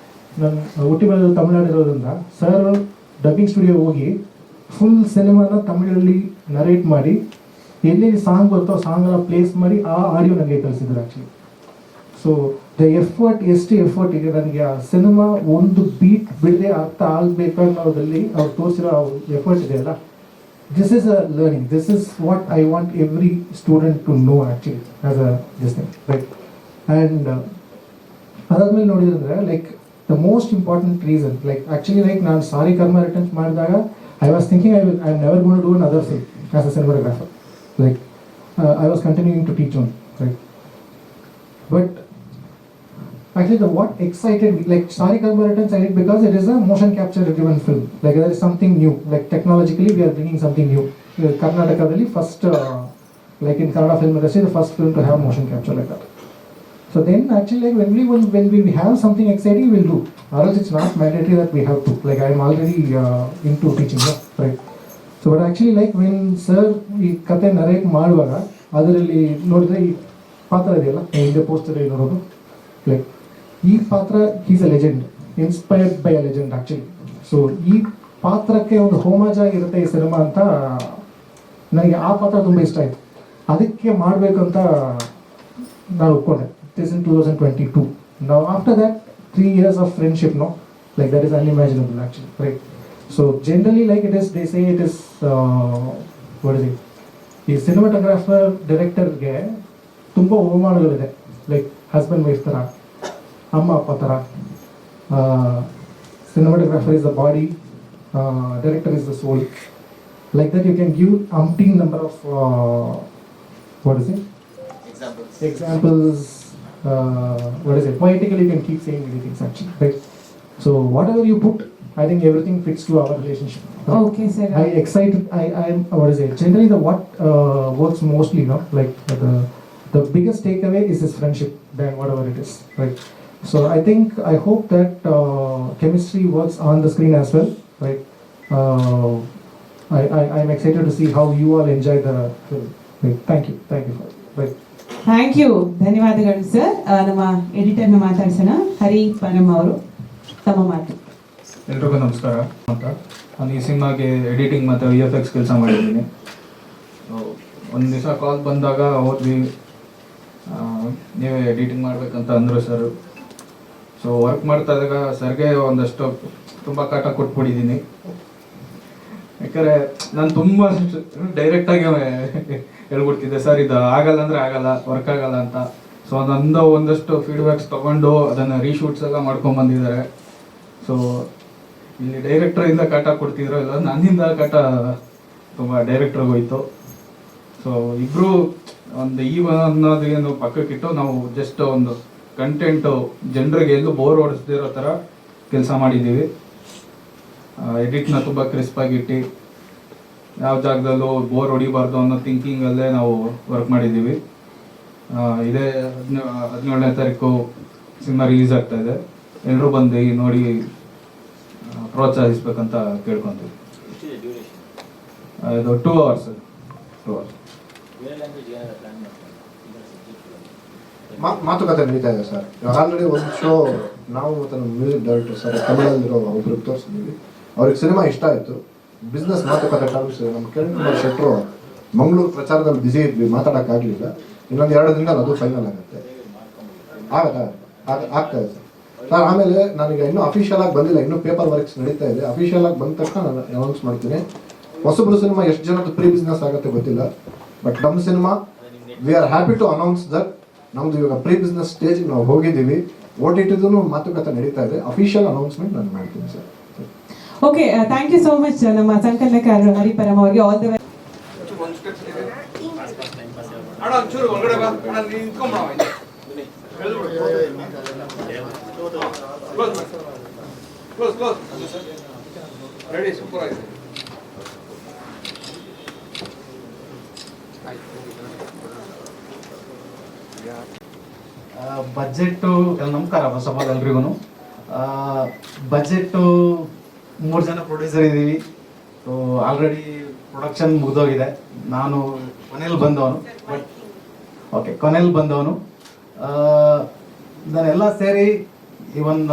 ನಾನು ಹುಟ್ಟಿ ಬೆಳೆದು ತಮಿಳ್ನಾಡು ಇರೋದ್ರಿಂದ ಸರ್ ಡಬ್ಬಿಂಗ್ ಸ್ಟುಡಿಯೋ ಹೋಗಿ ಫುಲ್ ಸಿನಿಮಾನ ತಮಿಳಲ್ಲಿ ನರೇಟ್ ಮಾಡಿ ಎಲ್ಲೆಲ್ಲಿ ಸಾಂಗ್ ಬರ್ತೋ ಸಾಂಗೆಲ್ಲ ಪ್ಲೇಸ್ ಮಾಡಿ ಆ ಆಡಿಯೋ ನನಗೆ ಕಳಿಸಿದ್ರು ಆ್ಯಕ್ಚುಲಿ. ಸೊ ದ ಎಫರ್ಟ್, ಎಷ್ಟು ಎಫರ್ಟ್ ಇದೆ ನನಗೆ ಆ ಸಿನಿಮಾ ಒಂದು ಬೀಟ್ ಬಿಡದೆ ಅರ್ಥ ಆಗಬೇಕು ಅನ್ನೋದ್ರಲ್ಲಿ ಅವ್ರು ತೋರಿಸಿರೋ ಎಫರ್ಟ್ ಇದೆಯಲ್ಲ, this is a learning. This is what I want every student to know actually as a this thing, right? And ಅದಾದ್ಮೇಲೆ ನೋಡಿದ್ರೆ like the most important reason, like actually like ನಾನು ಸಾರಿ ಕರ್ಮ ರಿಟರ್ನ್ಸ್ ಮಾಡಿದಾಗ I was thinking I am never going to do another film as a cinematographer. Like I was continuing to teach on, right? But actually what excited me, like Sari Karma Returns I did because it is a motion capture driven film. Like there is something new, like technologically we are bringing something new. Karnataka first, like in Kannada film industry, the first film to have motion capture like that. So then actually like when we have something exciting we'll do, or else it's not mandatory that we have to. Like I am already into teaching, right? So but actually like when sir ಈ ಕತೆ narrate ಮಾಡುವಾಗ ಅದರಲ್ಲಿ ನೋಡಿದ್ರೆ ಈ ಪಾತ್ರ ಇದೆಯಲ್ಲ ಹಿಂದೆ poster ನೋಡೋದು, ಲೈಕ್ ಈ ಪಾತ್ರ is a legend, inspired by a legend actually. So ಈ ಪಾತ್ರಕ್ಕೆ ಒಂದು ಹೋಮಾಜ್ ಆಗಿರುತ್ತೆ ಈ ಸಿನಿಮಾ ಅಂತ ನನಗೆ ಆ ಪಾತ್ರ ತುಂಬ ಇಷ್ಟ ಆಯಿತು. ಅದಕ್ಕೆ ಮಾಡಬೇಕು ಅಂತ ನಾನು ಒಪ್ಕೊಂಡೆ. It is in 2022. Now after that 3 years of friendship, no, like that is unimaginable actually, right? So generally like it is, they say it is what is it, ಈ ಸಿನಿಮಾಟೋಗ್ರಾಫರ್ ಡೈರೆಕ್ಟರ್ಗೆ ತುಂಬ ಅವಮಾನಗಳಿದೆ, ಲೈಕ್ ಹಸ್ಬೆಂಡ್ ವೈಫ್ ಥರ, ಅಮ್ಮ ಅಪ್ಪ ಥರ. Cinematographer is the body, director is the soul. Like that you can give umpteen number of what is it? Examples. What is it? Poetically you can keep saying many things actually, right? So whatever you put, I think everything fits to our relationship. Right? Okay, sir. I am what is it? Generally the what works mostly, no? Like the biggest takeaway is this friendship than whatever it is, right? So I hope that chemistry works on the screen as well, right? I'm excited to see how you all enjoy the film. Right? Thank you for it. Right. Thank you, ಧನ್ಯವಾದಗಳು sir. ನಮ್ಮ ಎಡಿಟರ್ನ ಮಾತಾಡ್ಸೋಣ. ಹರಿ ಪರಮ್ ಅವರು, ತಮ್ಮ ಮಾತು. ಎಲ್ರಿಗೂ ನಮಸ್ಕಾರ. ನಾನು ಈ ಸಿನಿಮಾಗೆ ಎಡಿಟಿಂಗ್ ಮತ್ತು VFX ಕೆಲಸ ಮಾಡಿದ್ದೀನಿ. ಒಂದು ದಿವಸ ಕಾಲ್ ಬಂದಾಗ ಹೋದ್ವಿ, ನೀವೇ ಎಡಿಟಿಂಗ್ ಮಾಡ್ಬೇಕಂತ ಅಂದರು ಸರ್. ಸೊ ವರ್ಕ್ ಮಾಡ್ತಾ ಇದ್ದಾಗ ಸರ್ಗೆ ಒಂದಷ್ಟು ತುಂಬ ಕಾಟ ಕೊಟ್ಬಿಟ್ಟಿದ್ದೀನಿ. ಯಾಕಂದರೆ ನಾನು ತುಂಬ ಡೈರೆಕ್ಟಾಗಿ ಹೇಳ್ಬಿಡ್ತಿದ್ದೆ, ಸರ್ ಇದು ಆಗಲ್ಲ ಅಂದರೆ ಆಗಲ್ಲ, ವರ್ಕ್ ಆಗಲ್ಲ ಅಂತ. ಸೊ ನಂದು ಒಂದಷ್ಟು ಫೀಡ್ಬ್ಯಾಕ್ಸ್ ತೊಗೊಂಡು ಅದನ್ನು ರೀಶೂಟ್ಸ್ ಎಲ್ಲ ಮಾಡ್ಕೊಂಬಂದಿದ್ದಾರೆ. ಸೊ ಇಲ್ಲಿ ಡೈರೆಕ್ಟ್ರಿಂದ ಕಾಟ ಕೊಡ್ತಿದ್ರು, ಇಲ್ಲ ನನ್ನಿಂದ ಕಾಟ ತುಂಬ ಡೈರೆಕ್ಟ್ರಿಗೆ ಹೋಯ್ತು. ಸೊ ಇಬ್ಬರು ಒಂದು ಅನ್ನೋದೇನು ಪಕ್ಕಕ್ಕಿಟ್ಟು ನಾವು ಜಸ್ಟ್ ಒಂದು ಕಂಟೆಂಟು ಜನರಿಗೆ ಎಲ್ಲೂ ಬೋರ್ ಹೊಡಿಸ್ದಿರೋ ಥರ ಕೆಲಸ ಮಾಡಿದ್ದೀವಿ. ಎಡಿಟ್ನ ತುಂಬ ಕ್ರಿಸ್ಪಾಗಿಟ್ಟು ಯಾವ ಜಾಗದಲ್ಲೂ ಬೋರ್ ಹೊಡಿಬಾರ್ದು ಅನ್ನೋ ಥಿಂಕಿಂಗಲ್ಲೇ ನಾವು ವರ್ಕ್ ಮಾಡಿದ್ದೀವಿ. ಇದೇ 17ನೇ ತಾರೀಕು ಸಿನಿಮಾ ರಿಲೀಸ್ ಆಗ್ತಾ ಇದೆ. ಎಲ್ಲರೂ ಬಂದು ನೋಡಿ ಪ್ರೋತ್ಸಾಹಿಸ್ಬೇಕಂತ ಕೇಳ್ಕೊತೀವಿ. ಇದು 2 hours. ಮಾತುಕತೆ ನಡೀತಾ ಇದೆ ಸರ್. ಆಲ್ರೆಡಿ ಒಂದು ಶೋ ನಾವು ಮತ್ತು ನಮ್ಮ ಮ್ಯೂಸಿಕ್ ಡೈರೆಕ್ಟರ್ ಸರ್ ತಮಿಳಲ್ಲಿರೋ ಒಬ್ರಿಗೆ ತೋರಿಸಿದ್ವಿ. ಅವ್ರಿಗೆ ಸಿನಿಮಾ ಇಷ್ಟ ಆಯಿತು. ಬಿಸ್ನೆಸ್ ಮಾತುಕತೆ ಟರ್ಮ್ಸ್ ನಮ್ಮ ಕಿರಣ್ ಶೆಟ್ರು ಮಂಗಳೂರು ಪ್ರಚಾರದಲ್ಲಿ ಬ್ಯುಸಿ ಇದ್ವಿ, ಮಾತಾಡೋಕ್ಕಾಗಲಿಲ್ಲ. ಇನ್ನೊಂದು 2 ದಿನದಲ್ಲಿ ಅದು ಫೈನಲ್ ಆಗುತ್ತೆ. ಆಗ್ತಾ ಇದೆ ಸರ್. ಆಮೇಲೆ ನನಗೆ ಇನ್ನೂ ಅಫಿಷಿಯಲ್ ಆಗಿ ಬಂದಿಲ್ಲ, ಇನ್ನೂ ಪೇಪರ್ ವರ್ಕ್ಸ್ ನಡೀತಾ ಇದೆ. ಅಫಿಷಿಯಲ್ ಆಗಿ ಬಂದ ತಕ್ಷಣ ನಾನು ಅನೌನ್ಸ್ ಮಾಡ್ತೀನಿ. ಹೊಸಬ್ರು ಸಿನಿಮಾ ಎಷ್ಟು ಜನದ್ದು ಪ್ರೀ ಬಿಸ್ನೆಸ್ ಆಗುತ್ತೆ ಗೊತ್ತಿಲ್ಲ, ಬಟ್ ನಮ್ಮ cinema we are happy to announce that ನಮ್ದು ಇವಾಗ ಪ್ರೀ ಬಿಸ್ನೆಸ್ ಸ್ಟೇಜ್ಗೆ ನಾವು ಹೋಗಿದ್ದೀವಿ. OTT ಮಾತುಕತೆ ನಡೀತಾ ಇದೆ. ಅಫಿಷಿಯಲ್ ಅನೌನ್ಸ್ಮೆಂಟ್ ನಾನು ಮಾಡ್ತೀನಿ sir. Okay, thank you so much ನಮ್ಮ ಸಂಕಲನಕಾರರು ಹರಿಪರಮ್ ಅವರಿಗೆ. ಆಲ್ ದ ಒಂದು ಸ್ಟೆಪ್ ಅಣ್ಣ ಒಂಚೂರು ಒಳಗಡೆ ಬಾ ಅಣ್ಣ ನೀನು ನಿಂತ್ಕೊಂಡ್ಬಿಡ ಕ್ಲೋಸ್ ರೆಡಿ, ಸೂಪರ್ ಆಗಿದೆ. ಬಜೆಟ್ಟು ನಮಸ್ಕಾರ ಫಸ್ಟ್ ಆಫ್ ಆಲ್ ಎಲ್ರಿಗೂ. ಬಜೆಟ್ಟು 3 ಜನ ಪ್ರೊಡ್ಯೂಸರ್ ಇದ್ದೀವಿ. ಸೊ ಆಲ್ರೆಡಿ ಪ್ರೊಡಕ್ಷನ್ ಮುಗಿದೋಗಿದೆ. ನಾನು ಕೊನೆಯಲ್ಲಿ ಬಂದವನು. ನಾನೆಲ್ಲ ಸೇರಿ ಇವನ್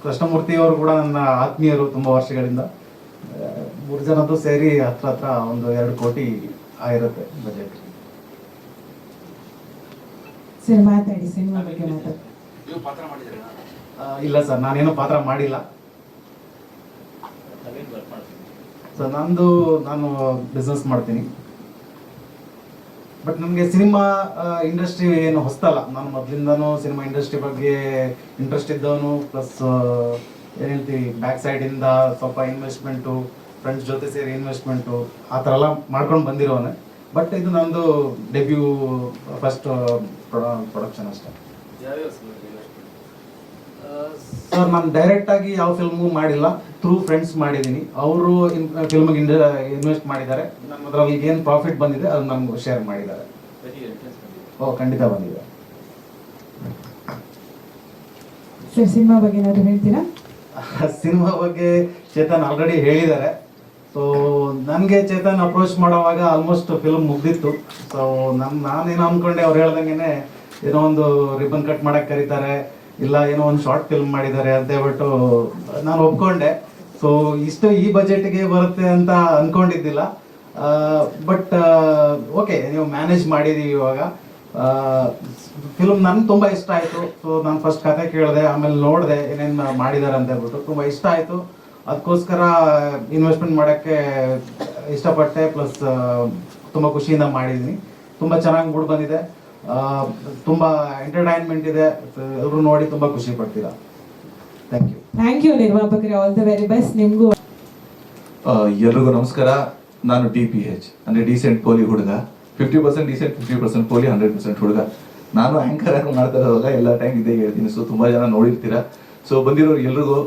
ಕೃಷ್ಣಮೂರ್ತಿ ಅವರು ಕೂಡ ನನ್ನ ಆತ್ಮೀಯರು ತುಂಬ ವರ್ಷಗಳಿಂದ. 3 ಜನದ್ದು ಸೇರಿ ಹತ್ರ ಒಂದು 2 ಕೋಟಿ ಆಗಿರುತ್ತೆ ಬಜೆಟ್. ಸರ್ ಮಾತಾಡಿ, ಸಿನಿಮಾ ಬಗ್ಗೆ ಮಾತಾಡಿ. ನೀವು ಪಾತ್ರ ಮಾಡಿದ್ರಿ? ಇಲ್ಲ ಸರ್, ನಾನೇನು ಪಾತ್ರ ಮಾಡಿಲ್ಲ. ಸೊ ನಾನು ಬಿಸ್ನೆಸ್ ಮಾಡ್ತೀನಿ. ಬಟ್ ನಮಗೆ ಸಿನಿಮಾ ಇಂಡಸ್ಟ್ರಿ ಏನು ಹೊಸ್ತಲ್ಲ. ನಾನು ಮೊದಲಿಂದನೂ ಸಿನಿಮಾ ಇಂಡಸ್ಟ್ರಿ ಬಗ್ಗೆ ಇಂಟ್ರೆಸ್ಟ್ ಇದ್ದವನು. ಪ್ಲಸ್ ಏನು ಹೇಳ್ತೀವಿ, ಬ್ಯಾಕ್ ಸೈಡಿಂದ ಸ್ವಲ್ಪ ಇನ್ವೆಸ್ಟ್ಮೆಂಟು, ಫ್ರೆಂಡ್ಸ್ ಜೊತೆ ಸೇರಿ ಇನ್ವೆಸ್ಟ್ಮೆಂಟು ಆ ಥರ ಎಲ್ಲ ಮಾಡ್ಕೊಂಡು ಬಂದಿರೋನೆ. ಬಟ್ ಇದು ನಂದು ಡೆಬ್ಯೂ ಫಸ್ಟ್ ಪ್ರೊಡಕ್ಷನ್ ಅಷ್ಟೇ. ಸರ್, ನಾನು ಡೈರೆಕ್ಟಾಗಿ ಯಾವ ಫಿಲ್ಮು ಮಾಡಿಲ್ಲ, ಥ್ರೂ ಫ್ರೆಂಡ್ಸ್ ಮಾಡಿದ್ದೀನಿ. ಅವರು ಫಿಲ್ಮಿಗೆ ಇನ್ವೆಸ್ಟ್ ಮಾಡಿದ್ದಾರೆ. ನಮ್ಮ ಅದರಲ್ಲಿ ಏನು ಪ್ರಾಫಿಟ್ ಬಂದಿದೆ ಅದು ನಮ್ಗೆ ಶೇರ್ ಮಾಡಿದ್ದಾರೆ. ಖಂಡಿತ ಬಂದಿದೆ. ಸರ್, ಸಿನಿಮಾ ಬಗ್ಗೆ ಏನಾದ್ರು ಹೇಳ್ತೀರಾ? ಸಿನಿಮಾ ಬಗ್ಗೆ ಚೇತನ್ ಆಲ್ರೆಡಿ ಹೇಳಿದ್ದಾರೆ. ಸೊ ನನಗೆ ಚೇತನ್ ಅಪ್ರೋಚ್ ಮಾಡೋವಾಗ ಆಲ್ಮೋಸ್ಟ್ ಫಿಲ್ಮ್ ಮುಗ್ದಿತ್ತು. ಸೊ ನಾನೇನು ಅಂದ್ಕೊಂಡೆ, ಅವ್ರು ಹೇಳ್ದಂಗೆ ಏನೋ ಒಂದು ರಿಬನ್ ಕಟ್ ಮಾಡಕ್ಕೆ ಕರೀತಾರೆ, ಇಲ್ಲ ಏನೋ ಒಂದು ಶಾರ್ಟ್ ಫಿಲ್ಮ್ ಮಾಡಿದ್ದಾರೆ ಅಂತ ಹೇಳ್ಬಿಟ್ಟು ನಾನು ಒಪ್ಕೊಂಡೆ. ಸೊ ಈ ಬಜೆಟ್ಗೆ ಬರುತ್ತೆ ಅಂತ ಅಂದ್ಕೊಂಡಿದ್ದಿಲ್ಲ. ಬಟ್ ಓಕೆ, ನೀವು ಮ್ಯಾನೇಜ್ ಮಾಡಿದ್ದೀವಿ ಇವಾಗ. ಫಿಲ್ಮ್ ನನಗೆ ತುಂಬ ಇಷ್ಟ ಆಯಿತು. ಸೊ ನಾನು ಫಸ್ಟ್ ಕತೆ ಕೇಳಿದೆ, ಆಮೇಲೆ ನೋಡಿದೆ ಏನೇನು ಮಾಡಿದ್ದಾರೆ ಅಂತ ಹೇಳ್ಬಿಟ್ಟು ತುಂಬ ಇಷ್ಟ ಆಯಿತು. ಅದಕ್ಕೋಸ್ಕರ ಇನ್ವೆಸ್ಟ್ಮೆಂಟ್ ಮಾಡೋಕ್ಕೆ ಇಷ್ಟಪಟ್ಟೆ. ಪ್ಲಸ್ ತುಂಬ ಖುಷಿಯಿಂದ ಮಾಡಿದ್ದೀನಿ. ತುಂಬ ಚೆನ್ನಾಗಿ ಮೂಡ್ ಬಂದಿದೆ. ತುಂಬ ಎಂಟರ್ಟೈನ್ಮೆಂಟ್ ಇದೆ. ಎಲ್ಲರೂ ನೋಡಿ ತುಂಬ ಖುಷಿ ಪಡ್ತೀರಾ. ಥ್ಯಾಂಕ್ ಯು ನಿರ್ಮಾಪಕರೇ, ಆಲ್ ದ ವೆರಿ ಬೆಸ್ಟ್ ನಿಮಗೂ. ಎಲ್ರಿಗೂ ನಮಸ್ಕಾರ. ನಾನು DPH ಅಂದರೆ ಡೀಸೆಂಟ್ ಪೋಲಿ ಹುಡುಗ. 50% ಡೀಸೆಂಟ್, 50% ಪೋಲಿ, 100% ಹುಡುಗ. ನಾನು ಆ್ಯಂಕರ್ ಆಗಿ ಮಾಡ್ತಾ ಇರೋವಾಗ ಎಲ್ಲ ಟೈಮ್ ಇದೇ ಹೇಳ್ತೀನಿ. ಸೊ ತುಂಬ ಜನ ನೋಡಿರ್ತೀರಾ. ಸೊ ಬಂದಿರೋರು ಎಲ್ರಿಗೂ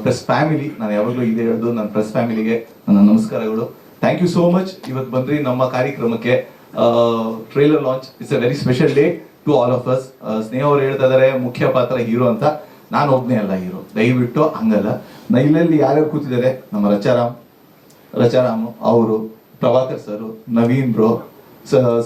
ಪ್ರೆಸ್ ಫ್ಯಾಮಿಲಿ, ನಾನು ಯಾವಾಗಲೂ ಇದೇ ಹೇಳೋದು, ನನ್ನ ಪ್ರೆಸ್ ಫ್ಯಾಮಿಲಿಗೆ ನನ್ನ ನಮಸ್ಕಾರಗಳು. Thank you so much. ಇವತ್ತು ಬಂದ್ರಿ ನಮ್ಮ ಕಾರ್ಯಕ್ರಮಕ್ಕೆ. Trailer launch it's a very special day to all of us. ಸ್ನೇಹ ಅವರು ಹೇಳ್ತಾ ಇದ್ದಾರೆ ಮುಖ್ಯ ಪಾತ್ರ ಹೀರೋ ಅಂತ. ನಾನು ಒಬ್ಬನೇ ಅಲ್ಲ ಹೀರೋ, ದಯವಿಟ್ಟು ಹಂಗಲ್ಲ. ಇಲ್ಲಲ್ಲಿ ಯಾರ್ಯಾರು ಕೂತಿದ್ದಾರೆ, ನಮ್ಮ ರಚಾರಾಮ್ ಅವರು, ಪ್ರಭಾಕರ್ ಸರು, ನವೀನ್ ಬ್ರೋ,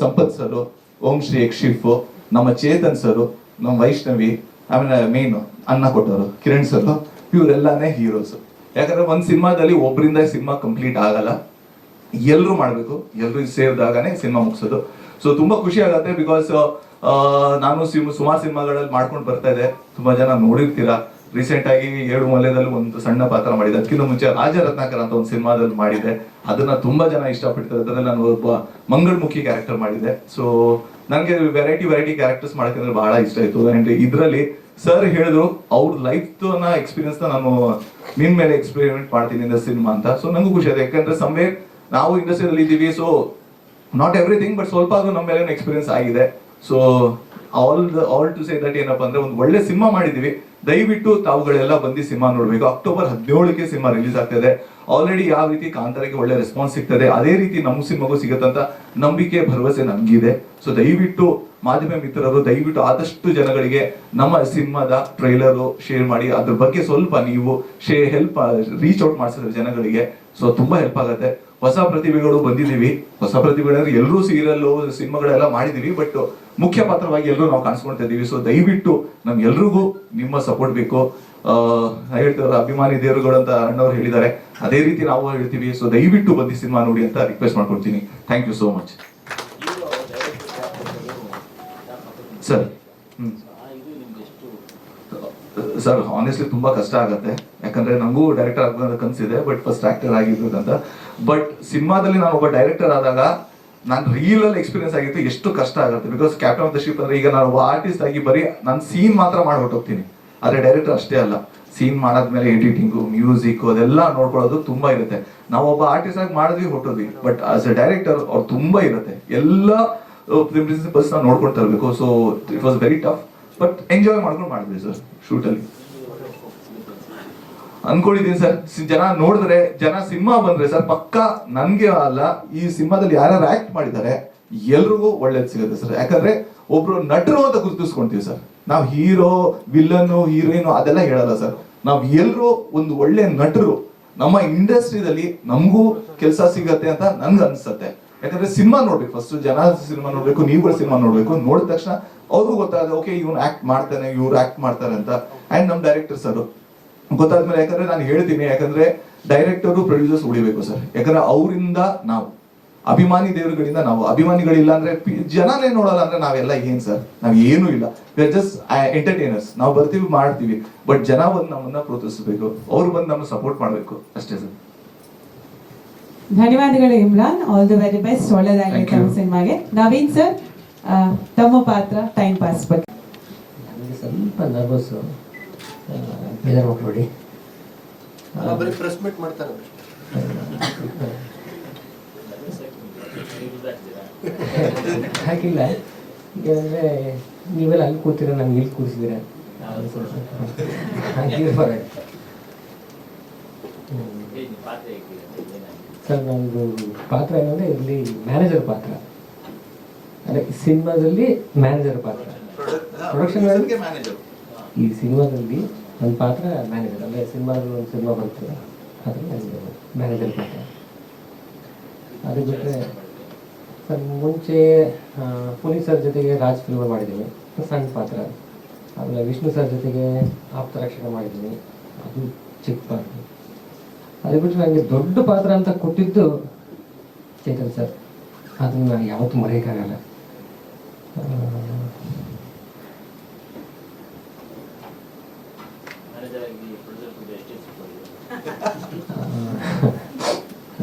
ಸಂಪತ್ ಸರು, ಓಂ ಶ್ರೀ ಯಕ್ಷಿಫು, ನಮ್ಮ ಚೇತನ್ ಸರು, ನಮ್ಮ ವೈಷ್ಣವಿ, ಆಮೇಲೆ ಮೇನು ಅನ್ನ ಕೊಟ್ಟವರು ಕಿರಣ್ ಸರು, ಇವರೆಲ್ಲಾನೇ ಹೀರೋಸ್. ಯಾಕಂದ್ರೆ ಒಂದು ಸಿನಿಮಾದಲ್ಲಿ ಒಬ್ಬರಿಂದ ಸಿನಿಮಾ ಕಂಪ್ಲೀಟ್ ಆಗಲ್ಲ, ಎಲ್ಲರೂ ಮಾಡಬೇಕು, ಎಲ್ಲರೂ ಸೇರಿದಾಗನೇ ಸಿನಿಮಾ ಮುಗಿಸೋದು. ಸೊ ತುಂಬಾ ಖುಷಿ ಆಗುತ್ತೆ. ಬಿಕಾಸ್ ನಾನು ಸುಮಾರು ಸಿನಿಮಾಗಳಲ್ಲಿ ಮಾಡ್ಕೊಂಡು ಬರ್ತಾ ಇದೆ. ತುಂಬಾ ಜನ ನೋಡಿರ್ತೀರಾ. ರೀಸೆಂಟ್ ಆಗಿ 7 ಮೂಲೆಯಲ್ಲಿ ಒಂದು ಸಣ್ಣ ಪಾತ್ರ ಮಾಡಿದೆ. ಅದಕ್ಕಿಂತ ಮುಂಚೆ ರಾಜರತ್ನಾಕರ್ ಅಂತ ಒಂದು ಸಿನಿಮಾದಲ್ಲಿ ಮಾಡಿದೆ. ಅದನ್ನ ತುಂಬಾ ಜನ ಇಷ್ಟಪಡ್ತಾರೆ. ಅದರಲ್ಲಿ ನಾನು ಒಬ್ಬ ಮಂಗಳಮುಖಿ ಕ್ಯಾರೆಕ್ಟರ್ ಮಾಡಿದೆ. ಸೊ ನನಗೆ ವೆರೈಟಿ ಕ್ಯಾರೆಕ್ಟರ್ಸ್ ಮಾಡೋಕಂದ್ರೆ ಬಹಳ ಇಷ್ಟ ಆಯ್ತು. ಅಂಡ್ ಇದರಲ್ಲಿ ಸರ್ ಹೇಳಿದ್ರು ಅವ್ರ ಲೈಫ್ ಎಕ್ಸ್ಪೀರಿಯನ್ಸ್ ನಾನು ನಿನ್ ಮೇಲೆ ಎಕ್ಸ್ಪೆರಿಮೆಂಟ್ ಮಾಡ್ತೀನಿ ಇಂದ ಸಿನಿಮಾ ಅಂತ. ಸೊ ನಂಗೂ ಖುಷಿ ಆಯ್ತು. ಯಾಕಂದ್ರೆ ಸಮ್ವೇರ್ ನಾವು ಇಂಡಸ್ಟ್ರಿಯಲ್ಲಿ ಇದ್ದೀವಿ. ಸೊ ನಾಟ್ ಎವ್ರಿಥಿಂಗ್, ಬಟ್ ಸ್ವಲ್ಪ ಅದು ನಮ್ಮ ಮೇಲೆ ಎಕ್ಸ್ಪೀರಿಯನ್ಸ್ ಆಗಿದೆ. So all to say that ಏನಪ್ಪಾ ಅಂದ್ರೆ ಒಂದು ಒಳ್ಳೆ ಸಿನಿಮಾ ಮಾಡಿದೀವಿ. ದಯವಿಟ್ಟು ತಾವುಗಳೆಲ್ಲ ಬಂದು ಸಿನಿಮಾ ನೋಡ್ಬೇಕು. ಅಕ್ಟೋಬರ್ 17ಕ್ಕೆ ಸಿನಿಮಾ ರಿಲೀಸ್ ಆಗ್ತದೆ. ಆಲ್ರೆಡಿ ಯಾವ ರೀತಿ ಕಾಂತಾರಕ್ಕೆ ಒಳ್ಳೆ ರೆಸ್ಪಾನ್ಸ್ ಸಿಗ್ತದೆ, ಅದೇ ರೀತಿ ನಮ್ಮ ಸಿನಿಮಾಗೂ ಸಿಗುತ್ತಂತ ನಂಬಿಕೆ, ಭರವಸೆ ನಮ್ಗಿದೆ. ಸೊ ದಯವಿಟ್ಟು ಮಾಧ್ಯಮ ಮಿತ್ರರು ದಯವಿಟ್ಟು ಆದಷ್ಟು ಜನಗಳಿಗೆ ನಮ್ಮ ಸಿನಿಮಾದ ಟ್ರೈಲರು ಶೇರ್ ಮಾಡಿ. ಅದ್ರ ಬಗ್ಗೆ ಸ್ವಲ್ಪ ನೀವು ರೀಚ್ ಔಟ್ ಮಾಡಿಸಿದ್ರೆ ಜನಗಳಿಗೆ ಸೊ ತುಂಬಾ ಹೆಲ್ಪ್ ಆಗುತ್ತೆ. ಹೊಸ ಪ್ರತಿಭೆಗಳು ಬಂದಿದ್ದೀವಿ. ಹೊಸ ಪ್ರತಿಭೆಗಳು ಎಲ್ಲರೂ ಸೀರಿಯಲ್ಲು ಸಿನಿಮಾಗಳೆಲ್ಲ ಮಾಡಿದೀವಿ. ಬಟ್ ಮುಖ್ಯ ಪಾತ್ರವಾಗಿ ಎಲ್ಲರೂ ನಾವು ಕಾಣಿಸ್ಕೊಳ್ತಾ ಇದೀವಿ. ಸೊ ದಯವಿಟ್ಟು ನಮ್ಗೆಲ್ರಿಗೂ ನಿಮ್ಮ ಸಪೋರ್ಟ್ ಬೇಕು. ಹೇಳ್ತಾರೆ ಅಭಿಮಾನಿ ದೇವರುಗಳು ಅಂತ ಅಣ್ಣವ್ರು ಹೇಳಿದ್ದಾರೆ, ಅದೇ ರೀತಿ ನಾವು ಹೇಳ್ತೀವಿ. ಸೊ ದಯವಿಟ್ಟು ಬಂದು ಸಿನಿಮಾ ನೋಡಿ ಅಂತ ರಿಕ್ವೆಸ್ಟ್ ಮಾಡ್ಕೊಳ್ತೀನಿ. Thank you so much sir. Sir honestly ತುಂಬಾ ಕಷ್ಟ ಆಗತ್ತೆ. ಯಾಕಂದ್ರೆ ನಂಗೂ ಡೈರೆಕ್ಟರ್ ಆಗೋ ಕನ್ಸಿದೆ, ಬಟ್ ಫಸ್ಟ್ ಆಕ್ಟರ್ ಆಗಿರ್ಬೇಕಂತ. ಬಟ್ ಸಿನಿಮಾದಲ್ಲಿ ನಾನು ಒಬ್ಬ ಡೈರೆಕ್ಟರ್ ಆದಾಗ ನಾನು ರೀಲ್ ಅಲ್ಲಿ ಎಕ್ಸ್ಪೀರಿಯನ್ಸ್ ಆಗಿತ್ತು ಎಷ್ಟು ಕಷ್ಟ ಆಗುತ್ತೆ. Because captain of the ship ಅಂದ್ರೆ ಈಗ ನಾನು ಆರ್ಟಿಸ್ಟ್ ಆಗಿ ಬರೀ ನಾನು ಸೀನ್ ಮಾತ್ರ ಮಾಡ್ಬಿಟ್ಟು ಆದ್ರೆ ಡೈರೆಕ್ಟರ್ ಅಷ್ಟೇ ಅಲ್ಲ, ಸೀನ್ ಮಾಡಾದ್ಮೇಲೆ ಎಡಿಟಿಂಗು, ಮ್ಯೂಸಿಕ್ ಅದೆಲ್ಲ ನೋಡ್ಕೊಳ್ಳೋದು ತುಂಬಾ ಇರುತ್ತೆ. ನಾವು ಒಬ್ಬ ಆರ್ಟಿಸ್ಟ್ ಆಗಿ ಮಾಡಿದ್ವಿ ಹೊಟ್ಟೋದ್ವಿ, ಬಟ್ ಆಸ್ ಎ ಡೈರೆಕ್ಟರ್ ಅವ್ರು ತುಂಬಾ ಇರುತ್ತೆ, ಎಲ್ಲ ಪ್ರಿನ್ಸಿಪಲ್ಸ್ ನಾವು ನೋಡ್ಕೊಳ್ತಾ ಇರಬೇಕು. So it was very tough, but enjoy ಮಾಡ್ಕೊಂಡು ಮಾಡಿದ್ವಿ ಸರ್ ಶೂಟ್ ಅಲ್ಲಿ. ಅನ್ಕೊಂಡಿದೀನಿ ಸರ್, ಜನ ನೋಡಿದ್ರೆ, ಜನ ಸಿನಿಮಾ ಬಂದ್ರೆ ಸರ್ ಪಕ್ಕಾ ನನ್ಗೆ ಅಲ್ಲ, ಈ ಸಿನಿಮಾದಲ್ಲಿ ಯಾರ್ಯಾರು ಆಕ್ಟ್ ಮಾಡಿದ್ದಾರೆ ಎಲ್ರಿಗೂ ಒಳ್ಳೇದು ಸಿಗುತ್ತೆ ಸರ್. ಯಾಕಂದ್ರೆ ಒಬ್ರು ನಟರು ಅಂತ ಗುರುತಿಸ್ಕೊಂತೀವಿ ಸರ್. ನಾವು ಹೀರೋ, ವಿಲ್ಲನ್, ಹೀರೋಯಿನ್ ಅದೆಲ್ಲ ಹೇಳಲ್ಲ ಸರ್. ನಾವ್ ಎಲ್ರು ಒಂದು ಒಳ್ಳೆ ನಟರು, ನಮ್ಮ ಇಂಡಸ್ಟ್ರಿದಲ್ಲಿ ನಮಗೂ ಕೆಲಸ ಸಿಗತ್ತೆ ಅಂತ ನನ್ಗೆ ಅನ್ಸುತ್ತೆ. ಯಾಕಂದ್ರೆ ಸಿನಿಮಾ ನೋಡ್ಬೇಕು, ಫಸ್ಟ್ ಜನ ಸಿನಿಮಾ ನೋಡ್ಬೇಕು, ನೀವುಗಳು ಸಿನಿಮಾ ನೋಡ್ಬೇಕು. ನೋಡಿದ ತಕ್ಷಣ ಅವ್ರಿಗೂ ಗೊತ್ತಾಗುತ್ತೆ, ಓಕೆ ಇವ್ನು ಆಕ್ಟ್ ಮಾಡ್ತಾನೆ, ಇವ್ರು ಆಕ್ಟ್ ಮಾಡ್ತಾರೆ ಅಂತ. ಅಂಡ್ ನಮ್ ಡೈರೆಕ್ಟರ್ ಸರ್ ಗೊತ್ತಾದ್ಮೇಲೆ, ಯಾಕಂದ್ರೆ ನಾನು ಹೇಳ್ತೀನಿ, ಯಾಕಂದ್ರೆ ಡೈರೆಕ್ಟರು ಪ್ರೊಡ್ಯೂಸರ್ಸ್ ಉಳಿಬೇಕು ಸರ್. ಯಾಕಂದ್ರೆ ಅವರಿಂದ ನಾವು ಅಭಿಮಾನಿ ದೇವರುಗಳಿಂದ ನಾವು ಅಭಿಮಾನಿಗಳಿಲ್ಲ ಅಂದ್ರೆ ಜನನೇ ನೋಡಲ್ಲ ಅಂದ್ರೆ ನಾವೆಲ್ಲ ಏನ್ ಸರ್, ನಾವ್ ಏನು ಇಲ್ಲ, ಜಸ್ಟ್ ಎಂಟರ್ಟೈನರ್ಸ್. ನಾವು ಬರ್ತೀವಿ ಮಾಡ್ತೀವಿ, ಬಟ್ ಜನ ಬಂದು ನಮ್ಮನ್ನ ಪ್ರೋತ್ಸಾಹಿಸಬೇಕು, ಅವ್ರು ಬಂದು ನಮ್ಮನ್ನ ಸಪೋರ್ಟ್ ಮಾಡ್ಬೇಕು ಅಷ್ಟೇ ಸರ್. ಧನ್ಯವಾದಗಳು Imran, all the very best, ಒಳ್ಳೆದಾಗಲಿ ತಮ್ಮ ಸಿನಿಮಾಗೆ. ನವೀನ್ ಸರ್, ತಮ್ಮ ಪಾತ್ರ ಟೈಮ್ ಪಾಸ್ ಬಗ್ಗೆ. ನನಗೆ ಸ್ವಲ್ಪ ನರ್ವಸ್, ಬೇಜಾರು ಮಾಡ್ಕೊಡಿ. ಬರೀ ಪ್ರೆಸ್ ಮೀಟ್ ಮಾಡ್ತಾರೆ ಹಾಗಿಲ್ಲ, ಯಾಕಂದರೆ ನೀವೆಲ್ಲ ಅಲ್ಲಿ ಕೂತೀರ, ನಮ್ಗೆ ಇಲ್ಲಿ ಕೂರಿಸಿದ್ದೀರ, ಹಾಗೆ ಬರ ಸರ್. ನಮ್ಮದು ಪಾತ್ರ ಏನಂದರೆ ಇಲ್ಲಿ ಮ್ಯಾನೇಜರ್ ಪಾತ್ರ, ಅದೇ ಸಿನಿಮಾದಲ್ಲಿ ಮ್ಯಾನೇಜರ್ ಪಾತ್ರ. ಪ್ರೊಡಕ್ಷನ್ ಈ ಸಿನಿಮಾದಲ್ಲಿ ನನ್ನ ಪಾತ್ರ ಮ್ಯಾನೇಜರ್, ಅಂದರೆ ಸಿನಿಮಾದಲ್ಲಿ ಒಂದು ಸಿನಿಮಾ ಬರ್ತದೆ ಆದರೆ ನನಗೆ ಮ್ಯಾನೇಜರ್ ಪಾತ್ರ. ಅದು ಬಿಟ್ಟರೆ ಸರ್ ಮುಂಚೆ ಪುನೀತ್ ಸರ್ ಜೊತೆಗೆ ರಾಜ್ ಫಿಲ್ಮ್ ಮಾಡಿದ್ದೀನಿ, ಸಣ್ಣ ಪಾತ್ರ. ಆಮೇಲೆ ವಿಷ್ಣು ಸರ್ ಜೊತೆಗೆ ಆಪ್ತ ರಕ್ಷಣೆ ಮಾಡಿದ್ದೀನಿ, ಅದು ಚಿಕ್ಕ ಪಾತ್ರ. ಅದು ಬಿಟ್ಟರೆ ನನಗೆ ದೊಡ್ಡ ಪಾತ್ರ ಅಂತ ಕೊಟ್ಟಿದ್ದು ಚೇತನ್ ಸರ್, ಅದನ್ನು ನಾನು ಯಾವತ್ತೂ ಮರೆಯೋಕ್ಕಾಗಲ್ಲ.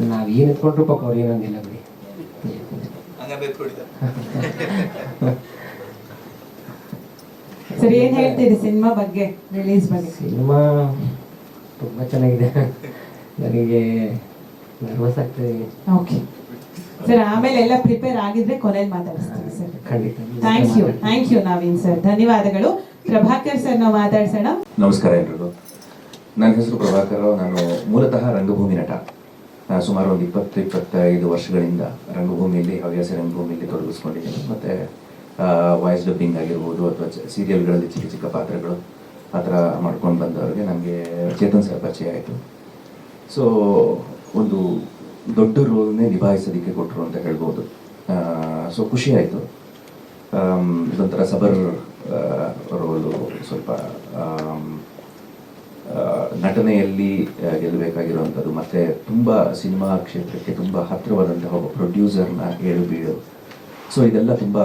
ನಾವೇನು ಎತ್ಕೊಂಡ್ರು ಪಾಪ ಅವ್ರು ಏನಂದಿಲ್ಲ ಬಿಡಿ. ಸರ್, ಏನ್ ಹೇಳ್ತೀರಿ ಸಿನಿಮಾ ಬಗ್ಗೆ, ರಿಲೀಸ್ ಬಗ್ಗೆ? ಸಿನಿಮಾ ತುಂಬ ಚೆನ್ನಾಗಿದೆ, ನನಗೆ ನರ್ವಸ್ ಆಗ್ತದೆ. ಓಕೆ ಸರ್, ಆಮೇಲೆ ಎಲ್ಲ ಪ್ರಿಪೇರ್ ಆಗಿದ್ರೆ ಕೊನೆಯಲ್ಲಿ ಮಾತಾಡಿಸ್ತೀವಿ ಸರ್. ಖಂಡಿತ. ಥ್ಯಾಂಕ್ ಯು ನವೀನ್ ಸರ್, ಧನ್ಯವಾದಗಳು. ಪ್ರಭಾಕರ್ ಸರ್ ನಾವು ಮಾತಾಡ್ಸೋಣ. ನಮಸ್ಕಾರ ಎಲ್ರಿಗೂ. ನನ್ನ ಹೆಸರು ಪ್ರಭಾಕರ್, ನಾನು ಮೂಲತಃ ರಂಗಭೂಮಿ ನಟ. ಸುಮಾರು ಒಂದು 20-25 ವರ್ಷಗಳಿಂದ ರಂಗಭೂಮಿಯಲ್ಲಿ, ಹವ್ಯಾಸ ರಂಗಭೂಮಿಯಲ್ಲಿ ತೊಡಗಿಸ್ಕೊಂಡಿದ್ದೀನಿ. ಮತ್ತು ವಾಯ್ಸ್ ಡಬ್ಬಿಂಗ್ ಆಗಿರ್ಬೋದು ಅಥವಾ ಸೀರಿಯಲ್ಗಳಲ್ಲಿ ಚಿಕ್ಕ ಚಿಕ್ಕ ಪಾತ್ರಗಳು ಆ ಥರ ಮಾಡ್ಕೊಂಡು ಬಂದವ್ರಿಗೆ ನನಗೆ ಚೇತನ್ ಸರ್ ಪರಿಚಯ ಆಯಿತು. ಸೊ ಒಂದು ದೊಡ್ಡ ರೋಲ್ನೇ ನಿಭಾಯಿಸೋದಕ್ಕೆ ಕೊಟ್ಟರು ಅಂತ ಹೇಳ್ಬೋದು. ಸೊ ಖುಷಿ ಆಯಿತು. ಇದೊಂಥರ ಸಬರ್ ರೋಲು, ಸ್ವಲ್ಪ ನಟನೆಯಲ್ಲಿ ಗೆಲ್ಲಬೇಕಾಗಿರುವಂಥದ್ದು, ಮತ್ತು ತುಂಬ ಸಿನಿಮಾ ಕ್ಷೇತ್ರಕ್ಕೆ ತುಂಬ ಹತ್ತಿರವಾದಂತಹ ಒಬ್ಬ ಪ್ರೊಡ್ಯೂಸರ್ನ ಏಳು ಬೀಳು. ಸೊ ಇದೆಲ್ಲ ತುಂಬ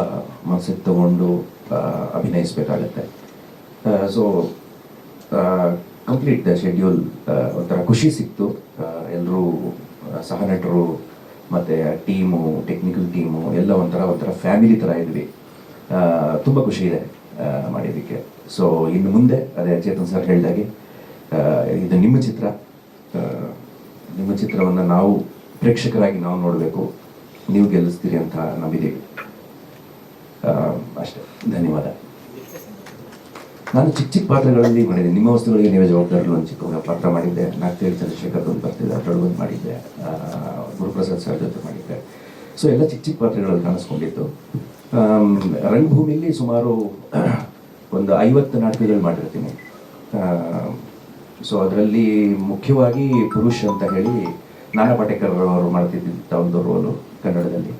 ಮನಸ್ಸಿಗೆ ತಗೊಂಡು ಅಭಿನಯಿಸಬೇಕಾಗತ್ತೆ. ಸೊ ಕಂಪ್ಲೀಟ್ ಶೆಡ್ಯೂಲ್ ಒಂಥರ ಖುಷಿ ಸಿಕ್ತು. ಎಲ್ಲರೂ ಸಹನಟರು ಮತ್ತು ಟೀಮು, ಟೆಕ್ನಿಕಲ್ ಟೀಮು ಎಲ್ಲ ಒಂಥರ ಫ್ಯಾಮಿಲಿ ಥರ ಇದ್ವಿ. ತುಂಬ ಖುಷಿ ಇದೆ ಮಾಡಿದ್ದಕ್ಕೆ. ಸೊ ಇನ್ನು ಮುಂದೆ ಅದೇ ಚೇತನ್ ಸರ್ ಹೇಳಿದಾಗೆ ಇದು ನಿಮ್ಮ ಚಿತ್ರ, ನಿಮ್ಮ ಚಿತ್ರವನ್ನು ನಾವು ಪ್ರೇಕ್ಷಕರಾಗಿ ನಾವು ನೋಡಬೇಕು, ನೀವು ಗೆಲ್ಲಿಸ್ತೀರಿ ಅಂತ ನಂಬಿದ್ದೀವಿ. ಅಷ್ಟೇ, ಧನ್ಯವಾದ. ನಾನು ಚಿಕ್ಕ ಪಾತ್ರಗಳಲ್ಲಿ ಮಾಡಿದ್ದೆ. ನಿಮ್ಮ ವಸ್ತುಗಳಿಗೆ ನೀವೇ ಜವಾಬ್ದಾರರು ಒಂದು ಚಿಕ್ಕ ಪಾತ್ರ ಮಾಡಿದ್ದೆ. ನಾಗ್ತೇಳಿ ಚಂದ್ರಶೇಖರ್ ಒಂದು ಬರ್ತಿದ್ದೆ, ಅದರೊಳಗೊಂದು ಮಾಡಿದ್ದೆ. ಗುರುಪ್ರಸಾದ್ ಸರ್ ಜೊತೆ ಮಾಡಿದ್ದೆ. ಸೊ ಎಲ್ಲ ಚಿಕ್ಕ ಪಾತ್ರಗಳಲ್ಲಿ ಕಾಣಿಸ್ಕೊಂಡಿತ್ತು. ರಂಗಭೂಮಿಯಲ್ಲಿ ಸುಮಾರು ಒಂದು 50 ನಾಟಕಗಳು ಮಾಡಿರ್ತೀನಿ. ಸೊ ಅದರಲ್ಲಿ ಮುಖ್ಯವಾಗಿ ಪುರುಷ್ ಅಂತ ಹೇಳಿ ನಾನಾ ಪಾಟೇಕರ್ ಅವರು ಮಾಡ್ತಿದ್ದ ಒಂದು ರೋಲು ಕನ್ನಡದಲ್ಲಿ,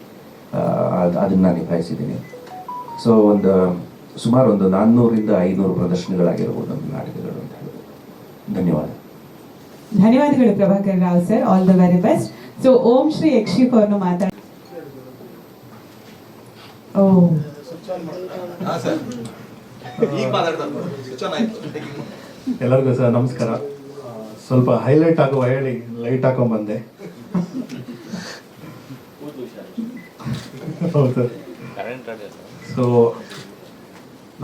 ಅದನ್ನು ನಿಭಾಯಿಸಿದ್ದೀನಿ. ಸೊ ಸುಮಾರು ಒಂದು 400-500 ಪ್ರದರ್ಶನಗಳಾಗಿರ್ಬೋದು ನಮ್ಮ ನಾಟಕಗಳು ಅಂತ ಹೇಳ್ಬೋದು. ಧನ್ಯವಾದ. ಧನ್ಯವಾದಗಳು Prabhakar Rao sir, all the very best. So Om Shri ಯಕ್ಷಿಪ್ ಅವ್ರನ್ನು ಮಾತಾಡ. ಎಲ್ಲರಿಗೂ ಸರ್ ನಮಸ್ಕಾರ. ಸ್ವಲ್ಪ ಹೈಲೈಟ್ ಆಗುವ ಹೇಳಿ ಲೈಟ್ ಹಾಕೊಂಡ್ ಬಂದೆ. ಹೌದು ಸರ್. ಸೊ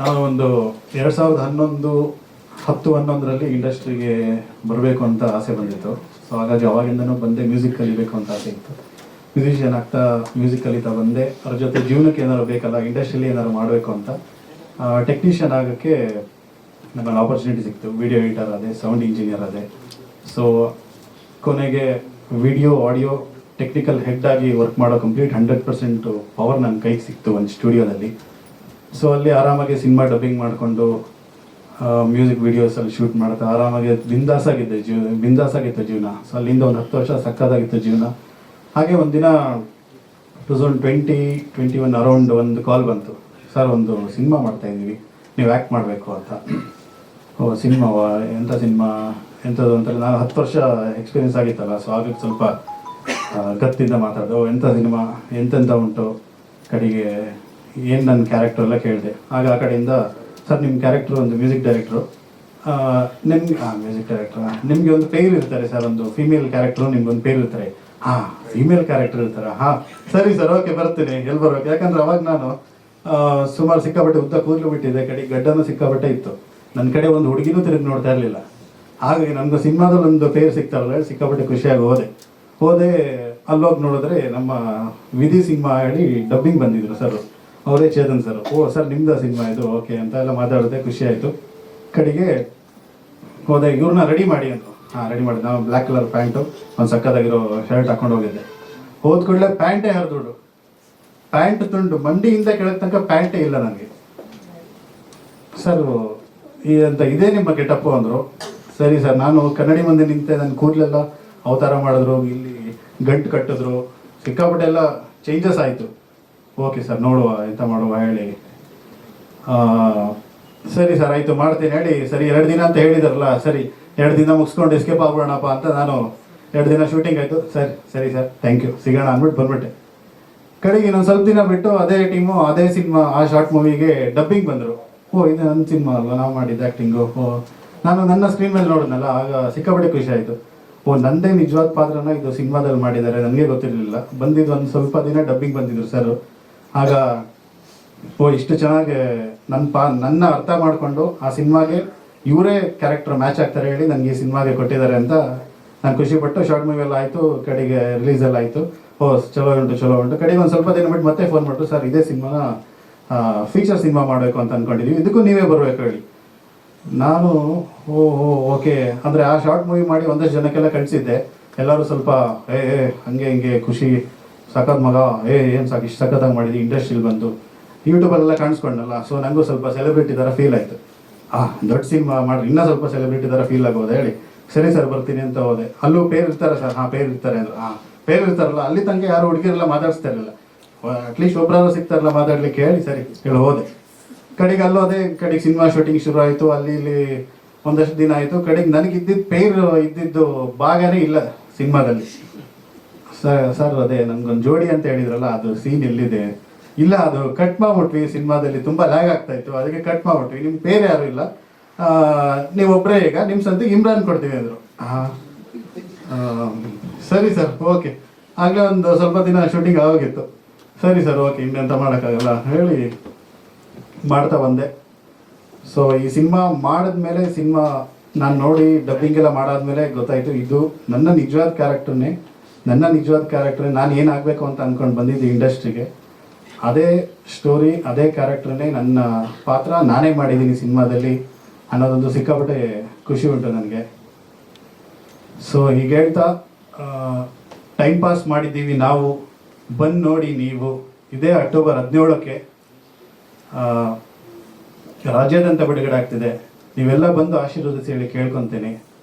ನಾನು ಒಂದು 2011 ಇಂಡಸ್ಟ್ರಿಗೆ ಬರಬೇಕು ಅಂತ ಆಸೆ ಬಂದಿತ್ತು. ಸೊ ಹಾಗಾಗಿ ಅವಾಗಿಂದನೂ ಬಂದೆ, ಮ್ಯೂಸಿಕ್ ಕಲಿಬೇಕು ಅಂತ ಆಸೆ ಇತ್ತು. ಮ್ಯೂಸಿಷಿಯನ್ ಆಗ್ತಾ ಮ್ಯೂಸಿಕ್ ಕಲಿತಾ ಬಂದೆ. ಅದ್ರ ಜೊತೆ ಜೀವನಕ್ಕೆ ಏನಾದ್ರು ಬೇಕಲ್ಲ, ಇಂಡಸ್ಟ್ರಿಯಲ್ಲಿ ಏನಾದ್ರು ಮಾಡಬೇಕು ಅಂತ ಟೆಕ್ನಿಷಿಯನ್ ಆಗೋಕ್ಕೆ ನನಗೆ ಆಪರ್ಚುನಿಟಿ ಸಿಕ್ತು. ವಿಡಿಯೋ ಎಡಿಟರ್ ಅದೇ, ಸೌಂಡ್ ಇಂಜಿನಿಯರ್ ಅದೇ. ಸೊ ಕೊನೆಗೆ ವಿಡಿಯೋ ಆಡಿಯೋ ಟೆಕ್ನಿಕಲ್ ಹೆಡ್ ಆಗಿ ವರ್ಕ್ ಮಾಡೋ ಕಂಪ್ಲೀಟ್ 100% ಪವರ್ ನನ್ನ ಕೈಗೆ ಸಿಕ್ತು ಒಂದು ಸ್ಟುಡಿಯೋದಲ್ಲಿ. ಸೊ ಅಲ್ಲಿ ಆರಾಮಾಗಿ ಸಿನಿಮಾ ಡಬ್ಬಿಂಗ್ ಮಾಡಿಕೊಂಡು ಮ್ಯೂಸಿಕ್ ವೀಡಿಯೋಸಲ್ಲಿ ಶೂಟ್ ಮಾಡ್ತಾ ಆರಾಮಾಗಿ ಬಿಂದಾಸಾಗಿತ್ತು ಜೀವನ. ಸೊ ಅಲ್ಲಿಂದ ಒಂದು 10 ವರ್ಷ ಸಕ್ಕದಾಗಿತ್ತು ಜೀವನ. ಹಾಗೆ ಒಂದಿನ 2020-21 ಅರೌಂಡ್ ಒಂದು ಕಾಲ್ ಬಂತು, ಸರ್ ಒಂದು ಸಿನಿಮಾ ಮಾಡ್ತಾಯಿದ್ದೀವಿ, ನೀವು ಆ್ಯಕ್ಟ್ ಮಾಡಬೇಕು ಅಂತ. ಓ ಸಿನಿಮಾವಾ, ಎಂಥ ಸಿನಿಮಾ, ಎಂಥದ್ದು ಅಂತೇಳಿ ನಾನು 10 ವರ್ಷ ಎಕ್ಸ್ಪೀರಿಯನ್ಸ್ ಆಗಿತ್ತಲ್ಲ. ಸೊ ಹಾಗಾಗಿ ಸ್ವಲ್ಪ ಗತ್ತಿಂದ ಮಾತಾಡೋದು, ಎಂಥ ಸಿನಿಮಾ, ಎಂತೆಂಥ ಉಂಟು, ಕಡೆಗೆ ಏನು ನನ್ನ ಕ್ಯಾರೆಕ್ಟರ್ ಎಲ್ಲ ಕೇಳಿದೆ. ಆಗ ಆ ಕಡೆಯಿಂದ ಸರ್ ನಿಮ್ಮ ಕ್ಯಾರೆಕ್ಟ್ರು ಒಂದು ಮ್ಯೂಸಿಕ್ ಡೈರೆಕ್ಟ್ರು, ನಿಮಗೆ ಒಂದು ಪೇರ್ ಇರ್ತಾರೆ ಸರ್, ಒಂದು ಫೀಮೇಲ್ ಕ್ಯಾರೆಕ್ಟ್ರು ನಿಮ್ಗೊಂದು ಪೇರ್ ಇರ್ತಾರೆ. ಫೀಮೇಲ್ ಕ್ಯಾರೆಕ್ಟರ್ ಇರ್ತಾರೆ, ಸರಿ ಸರ್, ಓಕೆ ಬರ್ತೀನಿ, ಎಲ್ಲಿ ಬರ್ಬೇಕು. ಯಾಕಂದ್ರೆ ಅವಾಗ ನಾನು ಸುಮಾರು ಸಿಕ್ಕಾಪಟ್ಟೆ ಉದ್ದ ಕೂದಲು ಬಿಟ್ಟಿದ್ದೆ, ಕಡೆಗೆ ಗಡ್ಡನೂ ಸಿಕ್ಕಾಪಟ್ಟೆ ಇತ್ತು. ನನ್ನ ಕಡೆ ಒಂದು ಹುಡುಗಿನೂ ತಿರುಗಿ ನೋಡ್ತಾ ಇರಲಿಲ್ಲ. ಹಾಗಾಗಿ ನನಗೆ ಸಿನಿಮಾದಲ್ಲಿ ಒಂದು ಪೇರ್ ಸಿಗ್ತಾರಲ್ಲ, ಸಿಕ್ಕಾಪಟ್ಟೆ ಖುಷಿಯಾಗಿ ಹೋದೆ. ಅಲ್ಲೋಗಿ ನೋಡಿದ್ರೆ ನಮ್ಮ ವಿಧಿ ಸಿನಿಮಾ ಹೇಳಿ ಡಬ್ಬಿಂಗ್ ಬಂದಿದ್ರು ಸರ್, ಅವರೇ ಚೇತನ್ ಸರ್. ಓ ಸರ್ ನಿಮ್ದು ಸಿನಿಮಾ ಇದು, ಓಕೆ ಅಂತ ಎಲ್ಲ ಮಾತಾಡಿದೆ, ಖುಷಿ ಆಯಿತು. ಕಡೆಗೆ ಹೋದೆ, ಇವ್ರನ್ನ ರೆಡಿ ಮಾಡಿ ಅಂತ. ರೆಡಿ ಮಾಡಿದೆ. ನಾವು ಬ್ಲ್ಯಾಕ್ ಕಲರ್ ಪ್ಯಾಂಟು, ಒಂದು ಸಕ್ಕದಾಗಿರೋ ಶರ್ಟ್ ಹಾಕೊಂಡು ಹೋಗಿದ್ದೆ. ಹೋದ ಕೂಡಲೇ ಪ್ಯಾಂಟೇ ಹರಿದುಡು, ಪ್ಯಾಂಟ್ ತುಂಡು, ಮಂಡಿಯಿಂದ ಕೆಳಗೆ ತನಕ ಪ್ಯಾಂಟೇ ಇಲ್ಲ ನನಗೆ. ಸರ್ ಇದೇ ನಿಮ್ಮ ಗೆಟಪ್ಪು ಅಂದರು. ಸರಿ ಸರ್, ನಾನು ಕನ್ನಡಿ ಮುಂದೆ ನಿಂತೆ, ನನ್ನ ಕೂದಲೆಲ್ಲ ಅವತಾರ ಮಾಡಿದ್ರು, ಇಲ್ಲಿ ಗಂಟು ಕಟ್ಟಿದ್ರು, ಸಿಕ್ಕಾಪಟ್ಟೆ ಎಲ್ಲ ಚೇಂಜಸ್ ಆಯಿತು. ಓಕೆ ಸರ್ ನೋಡುವ, ಎಂತ ಮಾಡುವ ಹೇಳಿ. ಸರಿ ಸರ್ ಆಯಿತು ಮಾಡ್ತೀನಿ ಹೇಳಿ. ಸರಿ 2 ದಿನ ಅಂತ ಹೇಳಿದಾರಲ್ಲ, ಸರಿ 2 ದಿನ ಮುಗಿಸ್ಕೊಂಡು ಎಸ್ಕೇಪ್ ಆಗ್ಬಿಡೋಣಪ್ಪ ಅಂತ ನಾನು 2 ದಿನ ಶೂಟಿಂಗ್ ಆಯಿತು. ಸರಿ ಸರ್ ಥ್ಯಾಂಕ್ ಯು, ಸಿಗೋಣ ಅಂದ್ಬಿಟ್ಟು ಬಂದ್ಬಿಟ್ಟೆ. ಕಡೆಗೆ ಇನ್ನೊಂದು ಸ್ವಲ್ಪ ದಿನ ಬಿಟ್ಟು ಅದೇ ಟೀಮು, ಅದೇ ಸಿನಿಮಾ, ಆ ಶಾರ್ಟ್ ಮೂವಿಗೆ ಡಬ್ಬಿಂಗ್ ಬಂದರು. ಓ ಇದು ನನ್ನ ಸಿನಿಮಾ ಅಲ್ವಾ, ನಾವು ಮಾಡಿದ್ದು ಆ್ಯಕ್ಟಿಂಗು. ನಾನು ನನ್ನ ಸ್ಕ್ರೀನ್ ಮೇಲೆ ನೋಡಿದ್ನಲ್ಲ, ಆಗ ಸಿಕ್ಕಾಪಟ್ಟೆ ಖುಷಿ ಆಯಿತು. ಓ ನಂದೇ ನಿಜವಾದ ಪಾತ್ರನ ಇದು ಸಿನಿಮಾದಲ್ಲಿ ಮಾಡಿದ್ದಾರೆ, ನನಗೆ ಗೊತ್ತಿರಲಿಲ್ಲ. ಬಂದಿದ್ದು ಒಂದು ಸ್ವಲ್ಪ ದಿನ ಡಬ್ಬಿಂಗ್ ಬಂದಿದ್ರು ಸರ್. ಆಗ ಓ ಇಷ್ಟು ಚೆನ್ನಾಗಿ ನನ್ನ ಅರ್ಥ ಮಾಡಿಕೊಂಡು ಆ ಸಿನಿಮಾಗೆ ಇವರೇ ಕ್ಯಾರೆಕ್ಟರ್ ಮ್ಯಾಚ್ ಆಗ್ತಾರೆ ಹೇಳಿ ನನಗೆ ಈ ಸಿನಿಮಾಗೆ ಕೊಟ್ಟಿದ್ದಾರೆ ಅಂತ ನಾನು ಖುಷಿಪಟ್ಟು. ಶಾರ್ಟ್ ಮೂವಿ ಎಲ್ಲ ಆಯಿತು, ಕಡೆಗೆ ರಿಲೀಸ್ ಎಲ್ಲ ಆಯಿತು. ಓ ಚಲೋ ಉಂಟು. ಕಡೆಗೆ ಒಂದು ಸ್ವಲ್ಪ ದಿನ ಬಿಟ್ಟು ಮತ್ತೆ ಫೋನ್ ಮಾಡಿದ್ರು, ಸರ್ ಇದೇ ಸಿನಿಮಾನ ಫೀಚರ್ ಸಿನಿಮಾ ಮಾಡಬೇಕು ಅಂತ ಅಂದ್ಕೊಂಡಿದ್ದೀವಿ, ಇದಕ್ಕೂ ನೀವೇ ಬರಬೇಕು ಹೇಳಿ. ನಾನು ಓಕೆ ಅಂದರೆ ಆ ಶಾರ್ಟ್ ಮೂವಿ ಮಾಡಿ ಒಂದಷ್ಟು ಜನಕ್ಕೆಲ್ಲ ಕಳಿಸಿದ್ದೆ. ಎಲ್ಲರೂ ಸ್ವಲ್ಪ ಹಂಗೆ ಖುಷಿ, ಸಖತ್ ಮಗ, ಏನು ಸಾಕು ಇಷ್ಟು ಸಖತ್ತಾಗಿ ಮಾಡಿದ್ವಿ, ಇಂಡಸ್ಟ್ರಿಲಿ ಬಂದು ಯೂಟ್ಯೂಬಲ್ಲೆಲ್ಲ ಕಾಣಿಸ್ಕೊಂಡಲ್ಲ. ಸೊ ನನಗೂ ಸ್ವಲ್ಪ ಸೆಲೆಬ್ರಿಟಿ ಥರ ಫೀಲ್ ಆಯಿತು. ದೊಡ್ಡ ಸಿನಿಮಾ ಮಾಡಿ ಇನ್ನೂ ಸ್ವಲ್ಪ ಸೆಲೆಬ್ರಿಟಿ ಥರ ಫೀಲ್ ಆಗೋದೆ ಹೇಳಿ. ಸರಿ ಸರ್ ಬರ್ತೀನಿ ಅಂತ ಹೋದೆ. ಅಲ್ಲೂ ಪೇರ್ ಇರ್ತಾರೆ ಸರ್, ಪೇರ್ ಇರ್ತಾರೆ ಅಂದರು. ಪೇರ್ ಇರ್ತಾರಲ್ಲ, ಅಲ್ಲಿ ತನಕ ಯಾರು ಹುಡುಗಿರೆಲ್ಲ ಮಾತಾಡಿಸ್ತಾ ಇರಲಿಲ್ಲ, ಅಟ್ಲೀಸ್ಟ್ ಒಬ್ಬರಾದ್ರೂ ಸಿಗ್ತಾರಲ್ಲ ಮಾತಾಡ್ಲಿಕ್ಕೆ ಹೇಳಿ ಸರಿ ಹೇಳಿ ಹೋದೆ. ಕಡೆಗೆ ಅಲ್ಲೋದೆ. ಕಡೆಗೆ ಸಿನಿಮಾ ಶೂಟಿಂಗ್ ಶುರು ಆಯಿತು. ಅಲ್ಲಿ ಇಲ್ಲಿ ಒಂದಷ್ಟು ದಿನ ಆಯಿತು. ಕಡೆಗೆ ನನಗಿದ್ದಿದ್ದು ಪೇರ್ ಇದ್ದಿದ್ದು ಭಾಗನೇ ಇಲ್ಲ ಸಿನಿಮಾದಲ್ಲಿ. ಸರ್ ಅದೇ ನಮ್ಗೊಂದು ಜೋಡಿ ಅಂತ ಹೇಳಿದ್ರಲ್ಲ, ಅದು ಸೀನ್ ಎಲ್ಲಿದೆ? ಇಲ್ಲ ಅದು ಕಟ್ ಮಾಡ್ಬಿಟ್ವಿ, ಸಿನಿಮಾದಲ್ಲಿ ತುಂಬ ಲ್ಯಾಗ್ ಆಗ್ತಾ ಇತ್ತು, ಅದಕ್ಕೆ ಕಟ್ ಮಾಡ್ಬಿಟ್ವಿ, ನಿಮ್ಗೆ ಬೇರೆ ಯಾರು ಇಲ್ಲ, ನೀವೊಬ್ಬರೇ ಈಗ, ನಿಮ್ಮ ಸಂತಿಗೆ ಇಮ್ರಾನ್ ಕೊಡ್ತೀವಿ ಅಂದರು. ಸರಿ ಸರ್ ಓಕೆ. ಆಗಲೇ ಒಂದು ಸ್ವಲ್ಪ ದಿನ ಶೂಟಿಂಗ್ ಆಗೋಗಿತ್ತು. ಸರಿ ಸರ್ ಓಕೆ, ಇನ್ನೆಂತ ಮಾಡೋಕ್ಕಾಗಲ್ಲ ಹೇಳಿ ಮಾಡ್ತಾ ಬಂದೆ. ಸೊ ಈ ಸಿನಿಮಾ ಮಾಡಿದ್ಮೇಲೆ, ಸಿನಿಮಾ ನಾನು ನೋಡಿ ಡಬ್ಬಿಂಗ್ ಎಲ್ಲ ಮಾಡಾದ್ಮೇಲೆ ಗೊತ್ತಾಯಿತು, ಇದು ನನ್ನ ನಿಜವಾದ ಕ್ಯಾರೆಕ್ಟರ್ನೇ, ನಾನು ಏನಾಗಬೇಕು ಅಂತ ಅಂದ್ಕೊಂಡು ಬಂದಿದ್ದು ಇಂಡಸ್ಟ್ರಿಗೆ. ಅದೇ ಸ್ಟೋರಿ, ಅದೇ ಕ್ಯಾರೆಕ್ಟರ್ನೇ, ನನ್ನ ಪಾತ್ರ ನಾನೇ ಮಾಡಿದ್ದೀನಿ ಸಿನಿಮಾದಲ್ಲಿ ಅನ್ನೋದೊಂದು ಸಿಕ್ಕಾಪಟ್ಟೆ ಖುಷಿ ಉಂಟು ನನಗೆ. ಸೊ ಹೀಗೆ ಹೇಳ್ತಾ ಟೈಮ್ ಪಾಸ್ ಮಾಡಿದ್ದೀವಿ ನಾವು, ಬಂದು ನೋಡಿ ನೀವು. ಇದೇ ಅಕ್ಟೋಬರ್ 17ಕ್ಕೆ ರಾಜ್ಯಾದ್ಯಂತ ಬಿಡುಗಡೆ ಆಗ್ತಿದೆ. ನೀವೆಲ್ಲ ಬಂದು ಆಶೀರ್ವದಿಸಿ ಹೇಳಿ ಕೇಳ್ಕೊತೀನಿ.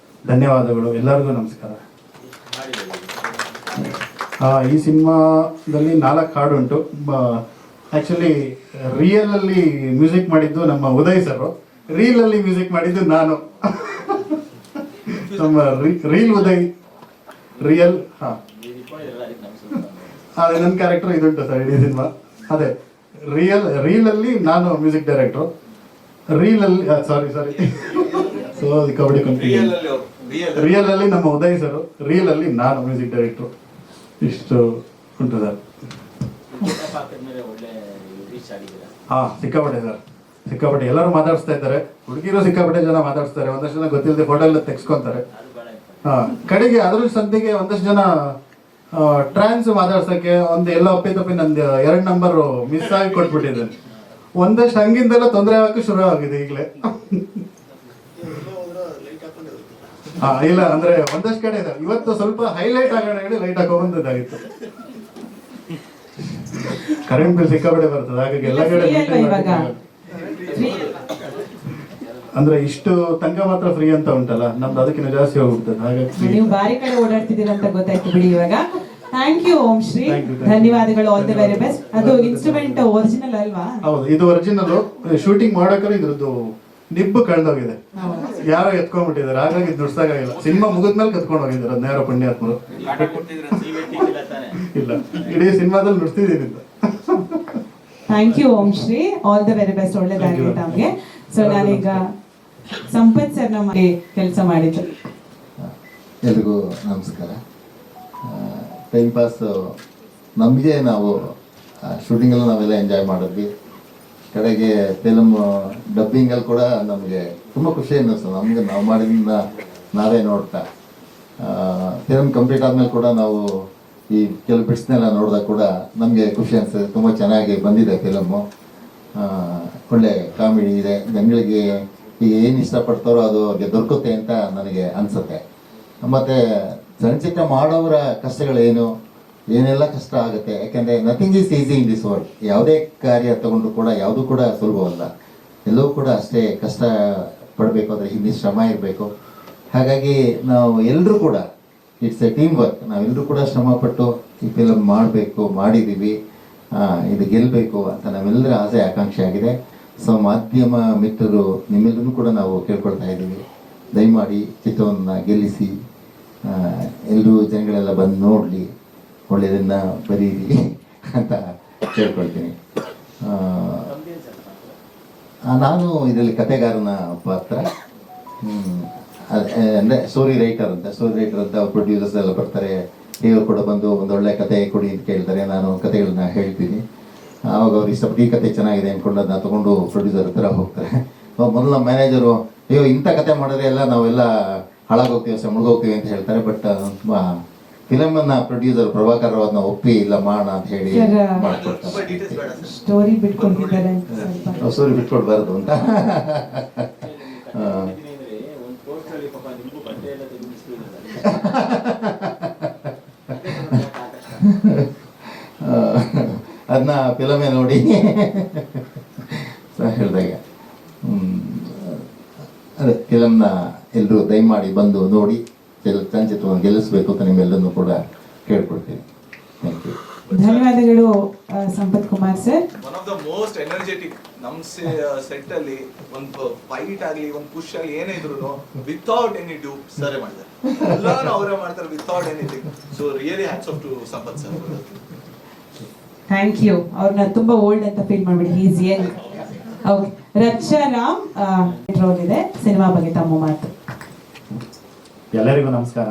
ಧನ್ಯವಾದಗಳು, ಎಲ್ಲರಿಗೂ ನಮಸ್ಕಾರ. ಈ ಸಿನಿಮಾದಲ್ಲಿ 4 ಹಾಡು ಉಂಟು. ಆ್ಯಕ್ಚುಲಿ ರಿಯಲಲ್ಲಿ ಮ್ಯೂಸಿಕ್ ಮಾಡಿದ್ದು ನಮ್ಮ ಉದಯ್ ಸರು, ರೀಲಲ್ಲಿ ಮ್ಯೂಸಿಕ್ ಮಾಡಿದ್ದು ನಾನು. ನಮ್ಮ ರೀಲ್ ಉದಯ್, ರಿಯಲ್ ಅದೇ ನನ್ನ ಕ್ಯಾರೆಕ್ಟರ್ ಇದುಂಟು ಸರ್ ಇಡೀ ಸಿನಿಮಾ. ಅದೇ ರೀಲಲ್ಲಿ ನಾನು ಮ್ಯೂಸಿಕ್ ಡೈರೆಕ್ಟ್ರು, ರೀಲಲ್ಲಿ ಸಾರಿ ಸೊ ಕಬಡ್ಡಿ ಕಂಪ್ನಿ. ರಿಯಲಲ್ಲಿ ನಮ್ಮ ಉದಯ್ ಸರು, ರೀಲಲ್ಲಿ ನಾನು ಮ್ಯೂಸಿಕ್ ಡೈರೆಕ್ಟ್ರು. ಇಷ್ಟು ಉಂಟು ಸರ್. ಹಾಕಿದ್ಮೇಲೆ ಒಳ್ಳೆ ರೀಚ್ ಆಗಿದ್ದೀರಾ? ಸಿಕ್ಕಾಪಟ್ಟೆ ಸರ್, ಸಿಕ್ಕಾಪಟ್ಟೆ ಎಲ್ಲರೂ ಮಾತಾಡಿಸ್ತಾ ಇದ್ದಾರೆ. ಹುಡುಗಿರು ಸಿಕ್ಕಾಪಟ್ಟೆ ಜನ ಮಾತಾಡಿಸ್ತಾರೆ, ಒಂದಷ್ಟು ಜನ ಗೊತ್ತಿಲ್ಲದೆ ಫೋಟೋ ಎಲ್ಲ ತೆಗೆಸ್ಕೊಂತಾರೆ. ಕಡೆಗೆ ಅದ್ರ ಸಂದಿಗೆ ಒಂದಷ್ಟು ಜನ ಟ್ರಾನ್ಸ್ ಮಾತಾಡ್ಸಕ್ಕೆ ಒಂದು ಎಲ್ಲ ಒಪ್ಪಿತಪ್ಪಿ ನಂದು 2 ನಂಬರ್ ಮಿಸ್ ಆಗಿ ಕೊಟ್ಬಿಟ್ಟಿದ್ದೇನೆ. ಒಂದಷ್ಟು ಹಂಗಿಂದೆಲ್ಲ ತೊಂದರೆ ಆಗಕ್ಕೆ ಶುರು ಆಗಿದೆ ಈಗಲೇ. ಇಲ್ಲ ಅಂದ್ರೆ ಒಂದಷ್ಟು ಕಡೆ ಇದೆ. ಇವತ್ತು ಸ್ವಲ್ಪ ಹೈಲೈಟ್ ಆಗೋಣ ಹೇಳಿ ಲೈಟ್ ಹಾಕೋಬಂದಿದ್ದಾಗಿತ್ತು. ಕರೆಂಟ್ ಬಿಲ್ ಸಿಕ್ಕಾಪಟ್ಟೆ ಬರ್ತದೆ, ಹಾಗಾಗಿ ಎಲ್ಲ ಕಡೆ ಅಂದ್ರೆ ಇಷ್ಟು ತನಕ ಮಾತ್ರ ಫ್ರೀ ಅಂತ ಉಂಟಲ್ಲ, ನಮ್ದು ಅದಕ್ಕಿಂತ ಜಾಸ್ತಿ ಹೋಗ್ಬಿಡ್ತದೆ. ಹಾಗಾಗಿ ನೀವು ಬಾರಿ ಕಡೆ ಓಡಾಡ್ತಿದ್ದೀರಾ ಅಂತ ಗೊತ್ತಾಯ್ತು ಬಿಡಿ ಇವಾಗ. ಥ್ಯಾಂಕ್ ಯು ಓಂ ಶ್ರೀ, ಧನ್ಯವಾದಗಳು, ಆಲ್ ದಿ ವೆರಿ ಬೆಸ್ಟ್. ಅದು ಇನ್ಸ್ಟ್ರೂಮೆಂಟ್ ಒರಿಜಿನಲ್ ಅಲ್ವಾ? ಹೌದು, ಇದು ಒರಿಜಿನಲ್. ಶೂಟಿಂಗ್ ಮಾಡೋಕೆ ಇದ್ರದ್ದು ನಿಬ್ಬು ಕಳೆದೋಗಿದೆ, ಯಾರೋ ಎತ್ಕೊಂಡ್ಬಿಟ್ಟಿದ್ದಾರೆ, ಹಾಗಾಗಿ ನುಡ್ಸಾಗಿಲ್ಲ. ಸಿನಿಮಾ ಮುಗಿದ್ಮೇಲೆ ಕತ್ಕೊಂಡು ಹೋಗಿದ್ದಾರೆ ಅದನ್ನ ಯಾರೋ ಪುಣ್ಯಾತ್ಮರು. ಇಲ್ಲ, ಇಡೀ ಸಿನಿಮಾದಲ್ಲಿ ನುಡ್ಸ್ತಿದ್ದೀನಿ. Thank you Om Shri, all the very best, ಒಳ್ಳೇದಾಗಲಿ ತಮಗೆ. ಸೊ ನಾನೀಗ ಸಂಪತ್ ಸರ್ ನಮ್ಮ ಕೆಲಸ ಮಾಡಿದ್ದು. ಎಲ್ರಿಗೂ ನಮಸ್ಕಾರ. ಟೈಮ್ ಪಾಸ್ ನಮಗೆ ನಾವು ಶೂಟಿಂಗಲ್ಲಿ ನಾವೆಲ್ಲ ಎಂಜಾಯ್ ಮಾಡಿದ್ವಿ. ಕಡೆಗೆ ಫಿಲಮ್ ಡಬ್ಬಿಂಗಲ್ಲಿ ಕೂಡ ನಮಗೆ ತುಂಬ ಖುಷಿ ಅನ್ನಿಸ್ತು. ನಮಗೆ ನಾವು ಮಾಡಿದ್ರಿಂದ ನಾವೇ ನೋಡ್ತಾ ಫಿಲಮ್ ಕಂಪ್ಲೀಟ್ ಆದಮೇಲೆ ಕೂಡ ನಾವು ಈ ಕೆಲವು ಬಿಟ್ಸ್ನೆಲ್ಲ ನೋಡಿದಾಗ ಕೂಡ ನಮಗೆ ಖುಷಿ ಅನಿಸ್ತದೆ. ತುಂಬ ಚೆನ್ನಾಗಿ ಬಂದಿದೆ ಫಿಲಮ್ಮು, ಒಳ್ಳೆ ಕಾಮಿಡಿ ಇದೆ. ಜನಗಳಿಗೆ ಈಗ ಏನು ಇಷ್ಟಪಡ್ತಾರೋ ಅದು ಅವ್ರಿಗೆ ದೊರಕುತ್ತೆ ಅಂತ ನನಗೆ ಅನಿಸುತ್ತೆ. ಮತ್ತು ಚಲನಚಿತ್ರ ಮಾಡೋರ ಕಷ್ಟಗಳೇನು, ಏನೆಲ್ಲ ಕಷ್ಟ ಆಗುತ್ತೆ. ಯಾಕೆಂದರೆ nothing is easy in this world. ಯಾವುದೇ ಕಾರ್ಯ ತಗೊಂಡು ಕೂಡ ಯಾವುದೂ ಕೂಡ ಸುಲಭವಲ್ಲ, ಎಲ್ಲವೂ ಕೂಡ ಅಷ್ಟೇ ಕಷ್ಟ ಪಡಬೇಕು, ಅದರ ಹಿಂದೆ ಶ್ರಮ ಇರಬೇಕು. ಹಾಗಾಗಿ ನಾವು ಎಲ್ಲರೂ ಕೂಡ ಇಟ್ಸ್ ಎ ಟೀಮ್ ವರ್ಕ್. ನಾವೆಲ್ಲರೂ ಕೂಡ ಶ್ರಮಪಟ್ಟು ಈ ಫಿಲಮ್ ಮಾಡಬೇಕು, ಮಾಡಿದ್ದೀವಿ, ಇದು ಗೆಲ್ಲಬೇಕು ಅಂತ ನಾವೆಲ್ಲರ ಆಸೆ ಆಕಾಂಕ್ಷೆ ಆಗಿದೆ. ಸೊ ಮಾಧ್ಯಮ ಮಿತ್ರರು ನಿಮ್ಮೆಲ್ಲರೂ ಕೂಡ ನಾವು ಕೇಳ್ಕೊಳ್ತಾ ಇದ್ದೀವಿ, ದಯಮಾಡಿ ಚಿತ್ರವನ್ನು ಗೆಲ್ಲಿಸಿ, ಎಲ್ಲರೂ ಜನಗಳೆಲ್ಲ ಬಂದು ನೋಡಲಿ, ಒಳ್ಳೆಯದನ್ನು ಬರೀರಿ ಅಂತ ಕೇಳ್ಕೊಳ್ತೀನಿ. ನಾನು ಇದರಲ್ಲಿ ಕಥೆಗಾರನ ಪಾತ್ರ, ಅಂದರೆ ಸ್ಟೋರಿ ರೈಟರ್ ಅಂತ ಪ್ರೊಡ್ಯೂಸರ್ಸ್ ಎಲ್ಲ ಬರ್ತಾರೆ, ಹೀರೋ ಕೂಡ ಬಂದು ಒಂದೊಳ್ಳೆ ಕತೆ ಕೊಡಿ ಅಂತ ಕೇಳ್ತಾರೆ. ನಾನು ಕತೆಗಳನ್ನ ಹೇಳ್ತೀನಿ. ಆವಾಗ ಅವ್ರು ಇಷ್ಟಪಟ್ಟು ಈ ಕತೆ ಚೆನ್ನಾಗಿದೆ ಅಂದ್ಕೊಂಡು ಅದನ್ನ ತೊಗೊಂಡು ಪ್ರೊಡ್ಯೂಸರ್ ಹತ್ರ ಹೋಗ್ತಾರೆ. ಮೊದಲು ನಮ್ಮ ಮ್ಯಾನೇಜರು ಅಯ್ಯೋ ಇಂಥ ಕತೆ ಮಾಡಿದ್ರೆ ಎಲ್ಲ ನಾವೆಲ್ಲ ಹಾಳಾಗೋಗ್ತೀವಿ, ಮುಳುಗೋಗ್ತೀವಿ ಅಂತ ಹೇಳ್ತಾರೆ. ಬಟ್ ಫಿಲಮನ್ನು ಪ್ರೊಡ್ಯೂಸರ್ ಪ್ರಭಾಕರ್ ಅದನ್ನ ಒಪ್ಪಿ ಇಲ್ಲ ಮಾಡೋಣ ಅಂತ ಹೇಳಿ ಮಾಡ್ಕೊಡ್ತಾರೆ. ಸ್ಟೋರಿ ಬಿಟ್ಕೊಂಡಿದ್ದಾರೆ, ಸ್ಟೋರಿ ಬಿಟ್ಕೊಡ್ಬಾರ್ದು ಅಂತ. ಅದನ್ನ ಫಿಲಮೇ ನೋಡಿ ಹೇಳಿದಾಗ ಅದೇ ಫಿಲಮ್ನ ಎಲ್ಲರೂ ದಯಮಾಡಿ ಬಂದು ನೋಡಿ ಚಲನಚಿತ್ರವನ್ನು ಗೆಲ್ಲಿಸಬೇಕು ಅಂತ ನಿಮ್ಮೆಲ್ಲರನ್ನು ಕೂಡ ಕೇಳ್ಕೊಡ್ತೀನಿ. Thank you. ಧನ್ಯವಾದಗಳು Sampath Kumar sir. One of the most energetic ನಮ್ಮ ಸೆಟ್ ಅಲ್ಲಿ ಒಂದು ಫೈಟ್ ಆಗಲಿ ಒಂದು ಪುಷ್ ಆಗಲಿ ಏನೇ ಇದ್ರು ವಿತೌಟ್ ಎನಿ ಡ್ಯೂ ಸರೇ ಮಾಡಿದ್ದಾರೆ. ಎಲ್ಲಾನು ಅವರೇ ಮಾಡ್ತಾರೆ without anything. So really hats off to Sampath sir. Thank you. ಅವ್ರನ್ನ ತುಂಬಾ ಓಲ್ಡ್ ಅಂತ ಫೀಲ್ ಮಾಡ್ಬಿಡಿ, is young. Okay, Raksharam role ಇದೆ, ಸಿನಿಮಾ ಬಗ್ಗೆ ತಮ್ಮ ಮಾತು. ಎಲ್ಲರಿಗೂ ನಮಸ್ಕಾರ.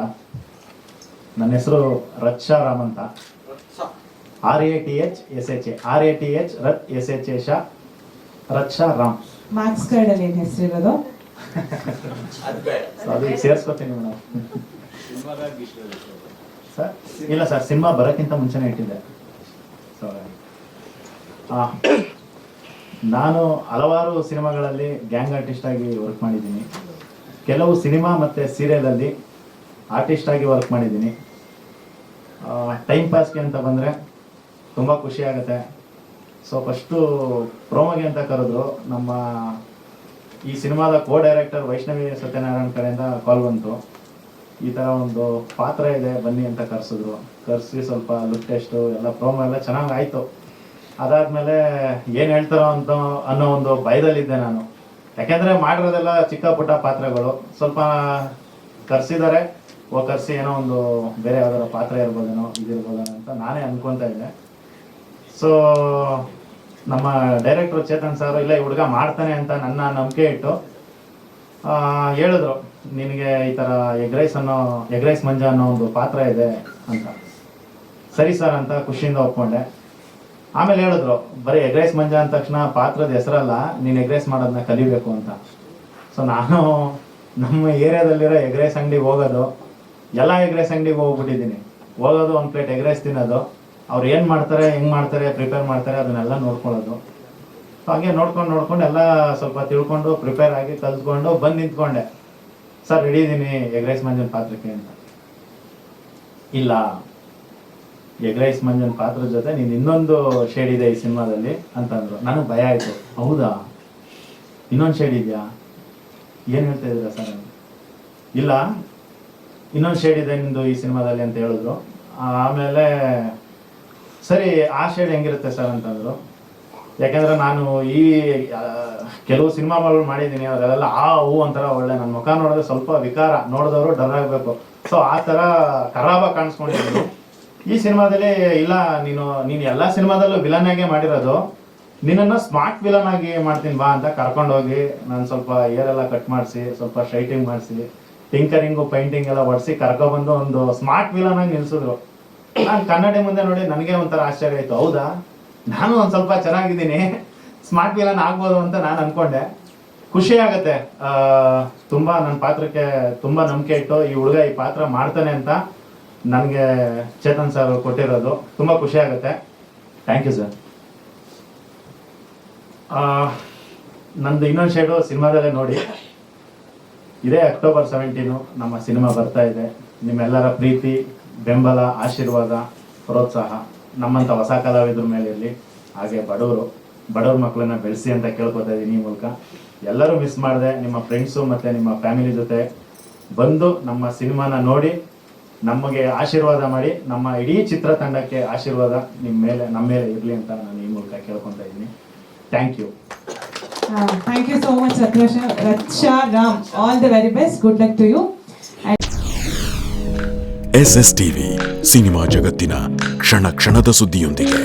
ನನ್ನ ಹೆಸರು ರಕ್ಷಾರಾಮ್ ಅಂತ. RATH RATH ರಕ್ಷಾರಾಮ್. ಮಾರ್ಕ್ಸ್ ಕಾರ್ಡ್ ಅಲ್ಲಿ ಏನ್ ಹೆಸರಿರೋದು? ಅದು ಸೇರಿಸ್ಕೊತೀನಿ ಮೇಡಮ್. ಸರ್ ಇಲ್ಲ ಸರ್, ಸಿನಿಮಾ ಬರೋಕ್ಕಿಂತ ಮುಂಚೆನೇ ಇಟ್ಟಿದ್ದೆ. ನಾನು ಹಲವಾರು ಸಿನಿಮಾಗಳಲ್ಲಿ ಗ್ಯಾಂಗ್ ಆರ್ಟಿಸ್ಟ್ ಆಗಿ ವರ್ಕ್ ಮಾಡಿದ್ದೀನಿ. ಕೆಲವು ಸಿನಿಮಾ ಮತ್ತು ಸೀರಿಯಲಲ್ಲಿ ಆರ್ಟಿಸ್ಟ್ ಆಗಿ ವರ್ಕ್ ಮಾಡಿದ್ದೀನಿ. ಟೈಮ್ ಪಾಸ್ಗೆ ಅಂತ ಬಂದರೆ ತುಂಬ ಖುಷಿ ಆಗುತ್ತೆ. ಸೊ ಫಸ್ಟು ಪ್ರೋಮೋಗೆ ಅಂತ ಕರೆದ್ರು. ನಮ್ಮ ಈ ಸಿನಿಮಾದ ಕೋ ಡೈರೆಕ್ಟರ್ ವೈಷ್ಣವಿ ಸತ್ಯನಾರಾಯಣ ಕಡೆಯಿಂದ ಕಾಲ್ ಬಂತು, ಈ ಥರ ಒಂದು ಪಾತ್ರ ಇದೆ ಬನ್ನಿ ಅಂತ ಕರೆಸಿ ಸ್ವಲ್ಪ ಲುಕ್ ಟೆಸ್ಟು ಎಲ್ಲ ಪ್ರೋಮೋ ಎಲ್ಲ ಚೆನ್ನಾಗಿ ಆಯಿತು. ಅದಾದಮೇಲೆ ಏನು ಹೇಳ್ತಾರೋ ಅಂತ ಅನ್ನೋ ಒಂದು ಭಯದಲ್ಲಿದ್ದೆ ನಾನು. ಯಾಕೆಂದರೆ ಮಾಡಿರೋದೆಲ್ಲ ಚಿಕ್ಕ ಪುಟ್ಟ ಪಾತ್ರಗಳು. ಸ್ವಲ್ಪ ಕರೆಸಿದ್ದಾರೆ, ಕರೆಸಿ ಏನೋ ಒಂದು ಬೇರೆ ಯಾವ್ದಾರ ಪಾತ್ರ ಇರ್ಬೋದೇನೋ ಇದಿರ್ಬೋದೇನೋ ಅಂತ ನಾನೇ ಅಂದ್ಕೊತಾ ಇದ್ದೆ. ಸೊ ನಮ್ಮ ಡೈರೆಕ್ಟ್ರು ಚೇತನ್ ಸರ್ ಇಲ್ಲ ಈ ಹುಡುಗ ಮಾಡ್ತಾನೆ ಅಂತ ನನ್ನ ನಂಬಿಕೆ ಇಟ್ಟು ಹೇಳಿದ್ರು, ನಿನಗೆ ಈ ಥರ ಎಗ್ ರೈಸ್ ಮಂಜ ಅನ್ನೋ ಒಂದು ಪಾತ್ರ ಇದೆ ಅಂತ. ಸರಿ ಸರ್ ಅಂತ ಖುಷಿಯಿಂದ ಒಪ್ಕೊಂಡೆ. ಆಮೇಲೆ ಹೇಳಿದ್ರು ಬರೀ ಎಗ್ ರೈಸ್ ಮಂಜ ಅಂದ ತಕ್ಷಣ ಪಾತ್ರದ ಹೆಸರಲ್ಲ, ನೀನು ಎಗ್ ರೈಸ್ ಮಾಡೋದನ್ನ ಕಲಿಬೇಕು ಅಂತ. ಸೊ ನಾನು ನಮ್ಮ ಏರಿಯಾದಲ್ಲಿರೋ ಎಗ್ ರೈಸ್ ಅಂಗಡಿಗೆ ಹೋಗೋದು, ಎಲ್ಲ ಎಗ್ ರೈಸ್ ಅಂಗಡಿಗೆ ಹೋಗ್ಬಿಟ್ಟಿದ್ದೀನಿ. ಹೋಗೋದು, ಒಂದು ಪ್ಲೇಟ್ ಎಗ್ ರೈಸ್ ತಿನ್ನೋದು, ಅವ್ರು ಏನು ಮಾಡ್ತಾರೆ, ಹೆಂಗೆ ಮಾಡ್ತಾರೆ, ಪ್ರಿಪೇರ್ ಮಾಡ್ತಾರೆ ಅದನ್ನೆಲ್ಲ ನೋಡ್ಕೊಳ್ಳೋದು. ಸೊ ಹಾಗೆ ನೋಡ್ಕೊಂಡು ಎಲ್ಲ ಸ್ವಲ್ಪ ತಿಳ್ಕೊಂಡು ಪ್ರಿಪೇರ್ ಆಗಿ ಕಲ್ತ್ಕೊಂಡು ಬಂದು ನಿಂತ್ಕೊಂಡೆ. ಸರ್ ರೆಡಿ ಇದ್ದೀನಿ ಎಗ್ ರೈಸ್ ಮಂಜನ್ ಪಾತ್ರಕ್ಕೆ ಅಂತ. ಇಲ್ಲ, ಎಗ್ ರೈಸ್ ಮಂಜನ್ ಪಾತ್ರದ ಜೊತೆ ನೀನು ಇನ್ನೊಂದು ಶೇಡ್ ಇದೆ ಈ ಸಿನಿಮಾದಲ್ಲಿ ಅಂತಂದ್ರು. ನನಗೆ ಭಯ ಆಯಿತು. ಹೌದಾ, ಇನ್ನೊಂದು ಶೇಡ್ ಇದೆಯಾ, ಏನು ಹೇಳ್ತಾ ಇದ್ದೀರಾ ಸರ್? ಇಲ್ಲ, ಇನ್ನೊಂದು ಶೇಡ್ ಇದೆ ನಿಮ್ಮದು ಈ ಸಿನಿಮಾದಲ್ಲಿ ಅಂತ ಹೇಳಿದ್ರು. ಆಮೇಲೆ ಸರಿ, ಆ ಶೇಡ್ ಹೆಂಗಿರುತ್ತೆ ಸರ್ ಅಂತಂದರು. ಯಾಕೆಂದರೆ ನಾನು ಈ ಕೆಲವು ಸಿನಿಮಾಗಳು ಮಾಡಿದ್ದೀನಿ, ಅದರಲ್ಲೆಲ್ಲ ಆ ಹೂ ಒಂಥರ ಒಳ್ಳೆ, ನನ್ನ ಮುಖ ನೋಡಿದ್ರೆ ಸ್ವಲ್ಪ ವಿಕಾರ, ನೋಡಿದವರು ಡರ್ ಆಗಬೇಕು. ಸೊ ಆ ಥರ ಖರಾಬಾಗಿ ಕಾಣಿಸ್ಕೊಂಡಿದ್ದೀನಿ. ಈ ಸಿನಿಮಾದಲ್ಲಿ ಇಲ್ಲ, ನೀನು ಎಲ್ಲ ಸಿನಿಮಾದಲ್ಲೂ ವಿಲನ್ ಆಗೇ ಮಾಡಿರೋದು, ನಿನ್ನನ್ನು ಸ್ಮಾರ್ಟ್ ವಿಲನ್ ಆಗಿ ಮಾಡ್ತೀನಿ ಬಾ ಅಂತ ಕರ್ಕೊಂಡೋಗಿ ನಾನು ಸ್ವಲ್ಪ ಏರೆಲ್ಲ ಕಟ್ ಮಾಡಿಸಿ, ಸ್ವಲ್ಪ ಸ್ಟ್ರೈಟಿಂಗ್ ಮಾಡಿಸಿ, ಟಿಂಕರಿಂಗು ಪೈಂಟಿಂಗ್ ಎಲ್ಲ ಹೊಡಿಸಿ ಕರ್ಕೊಬಂದು ಒಂದು ಸ್ಮಾರ್ಟ್ ವಿಲನ್ ಆಗಿ ನಿಲ್ಸಿದ್ರು. ನಾನು ಕನ್ನಡಿ ಮುಂದೆ ನೋಡಿ ನನಗೆ ಒಂಥರ ಆಶ್ಚರ್ಯ ಆಯಿತು. ಹೌದಾ, ನಾನು ಒಂದು ಸ್ವಲ್ಪ ಚೆನ್ನಾಗಿದ್ದೀನಿ, ಸ್ಮಾರ್ಟ್ ವಿಲನ್ ಆಗ್ಬೋದು ಅಂತ ನಾನು ಅಂದ್ಕೊಂಡೆ. ಖುಷಿ ಆಗುತ್ತೆ. ತುಂಬ ನನ್ನ ಪಾತ್ರಕ್ಕೆ ತುಂಬ ನಂಬಿಕೆ ಇಟ್ಟು ಈ ಹುಡುಗ ಈ ಪಾತ್ರ ಮಾಡ್ತಾನೆ ಅಂತ ನನಗೆ ಚೇತನ್ ಸರ್ ಕೊಟ್ಟಿರೋದು ತುಂಬ ಖುಷಿ ಆಗುತ್ತೆ. Thank you sir. ನಂದು ಇನ್ನೊಂದು ಶೇಡು ಸಿನಿಮಾದಲ್ಲೇ ನೋಡಿ. ಇದೇ ಅಕ್ಟೋಬರ್ 17 ನಮ್ಮ ಸಿನಿಮಾ ಬರ್ತಾ ಇದೆ. ನಿಮ್ಮೆಲ್ಲರ ಪ್ರೀತಿ, ಬೆಂಬಲ, ಆಶೀರ್ವಾದ, ಪ್ರೋತ್ಸಾಹ ನಮ್ಮಂಥ ಹೊಸ ಕಲಾವಿದ್ರ ಮೇಲೆ ಇರಲಿ. ಹಾಗೆ ಬಡವ್ರ ಮಕ್ಕಳನ್ನ ಬೆಳೆಸಿ ಅಂತ ಕೇಳ್ಕೊತಾ ಇದ್ದೀನಿ ಈ ಮೂಲಕ. ಎಲ್ಲರೂ ಮಿಸ್ ಮಾಡಿದೆ, ನಿಮ್ಮ ಫ್ರೆಂಡ್ಸು ಮತ್ತು ನಿಮ್ಮ ಫ್ಯಾಮಿಲಿ ಜೊತೆ ಬಂದು ನಮ್ಮ ಸಿನಿಮಾನ ನೋಡಿ ನಮಗೆ ಆಶೀರ್ವಾದ ಮಾಡಿ, ನಮ್ಮ ಇಡೀ ಚಿತ್ರತಂಡಕ್ಕೆ ಆಶೀರ್ವಾದ ನಮ್ಮ ಮೇಲೆ ಇರಲಿ ಅಂತ ನಾನು ಈ ಮೂಲಕ ಕೇಳ್ಕೊತಾ ಇದ್ದೀನಿ. Thank you. Thank you so much, Raksha Ram. All the very best. Good luck to you. SSTV cinema ಜಗತ್ತಿನ ಕ್ಷಣ ಕ್ಷಣದ ಸುದ್ದಿಯೊಂದಿಗೆ.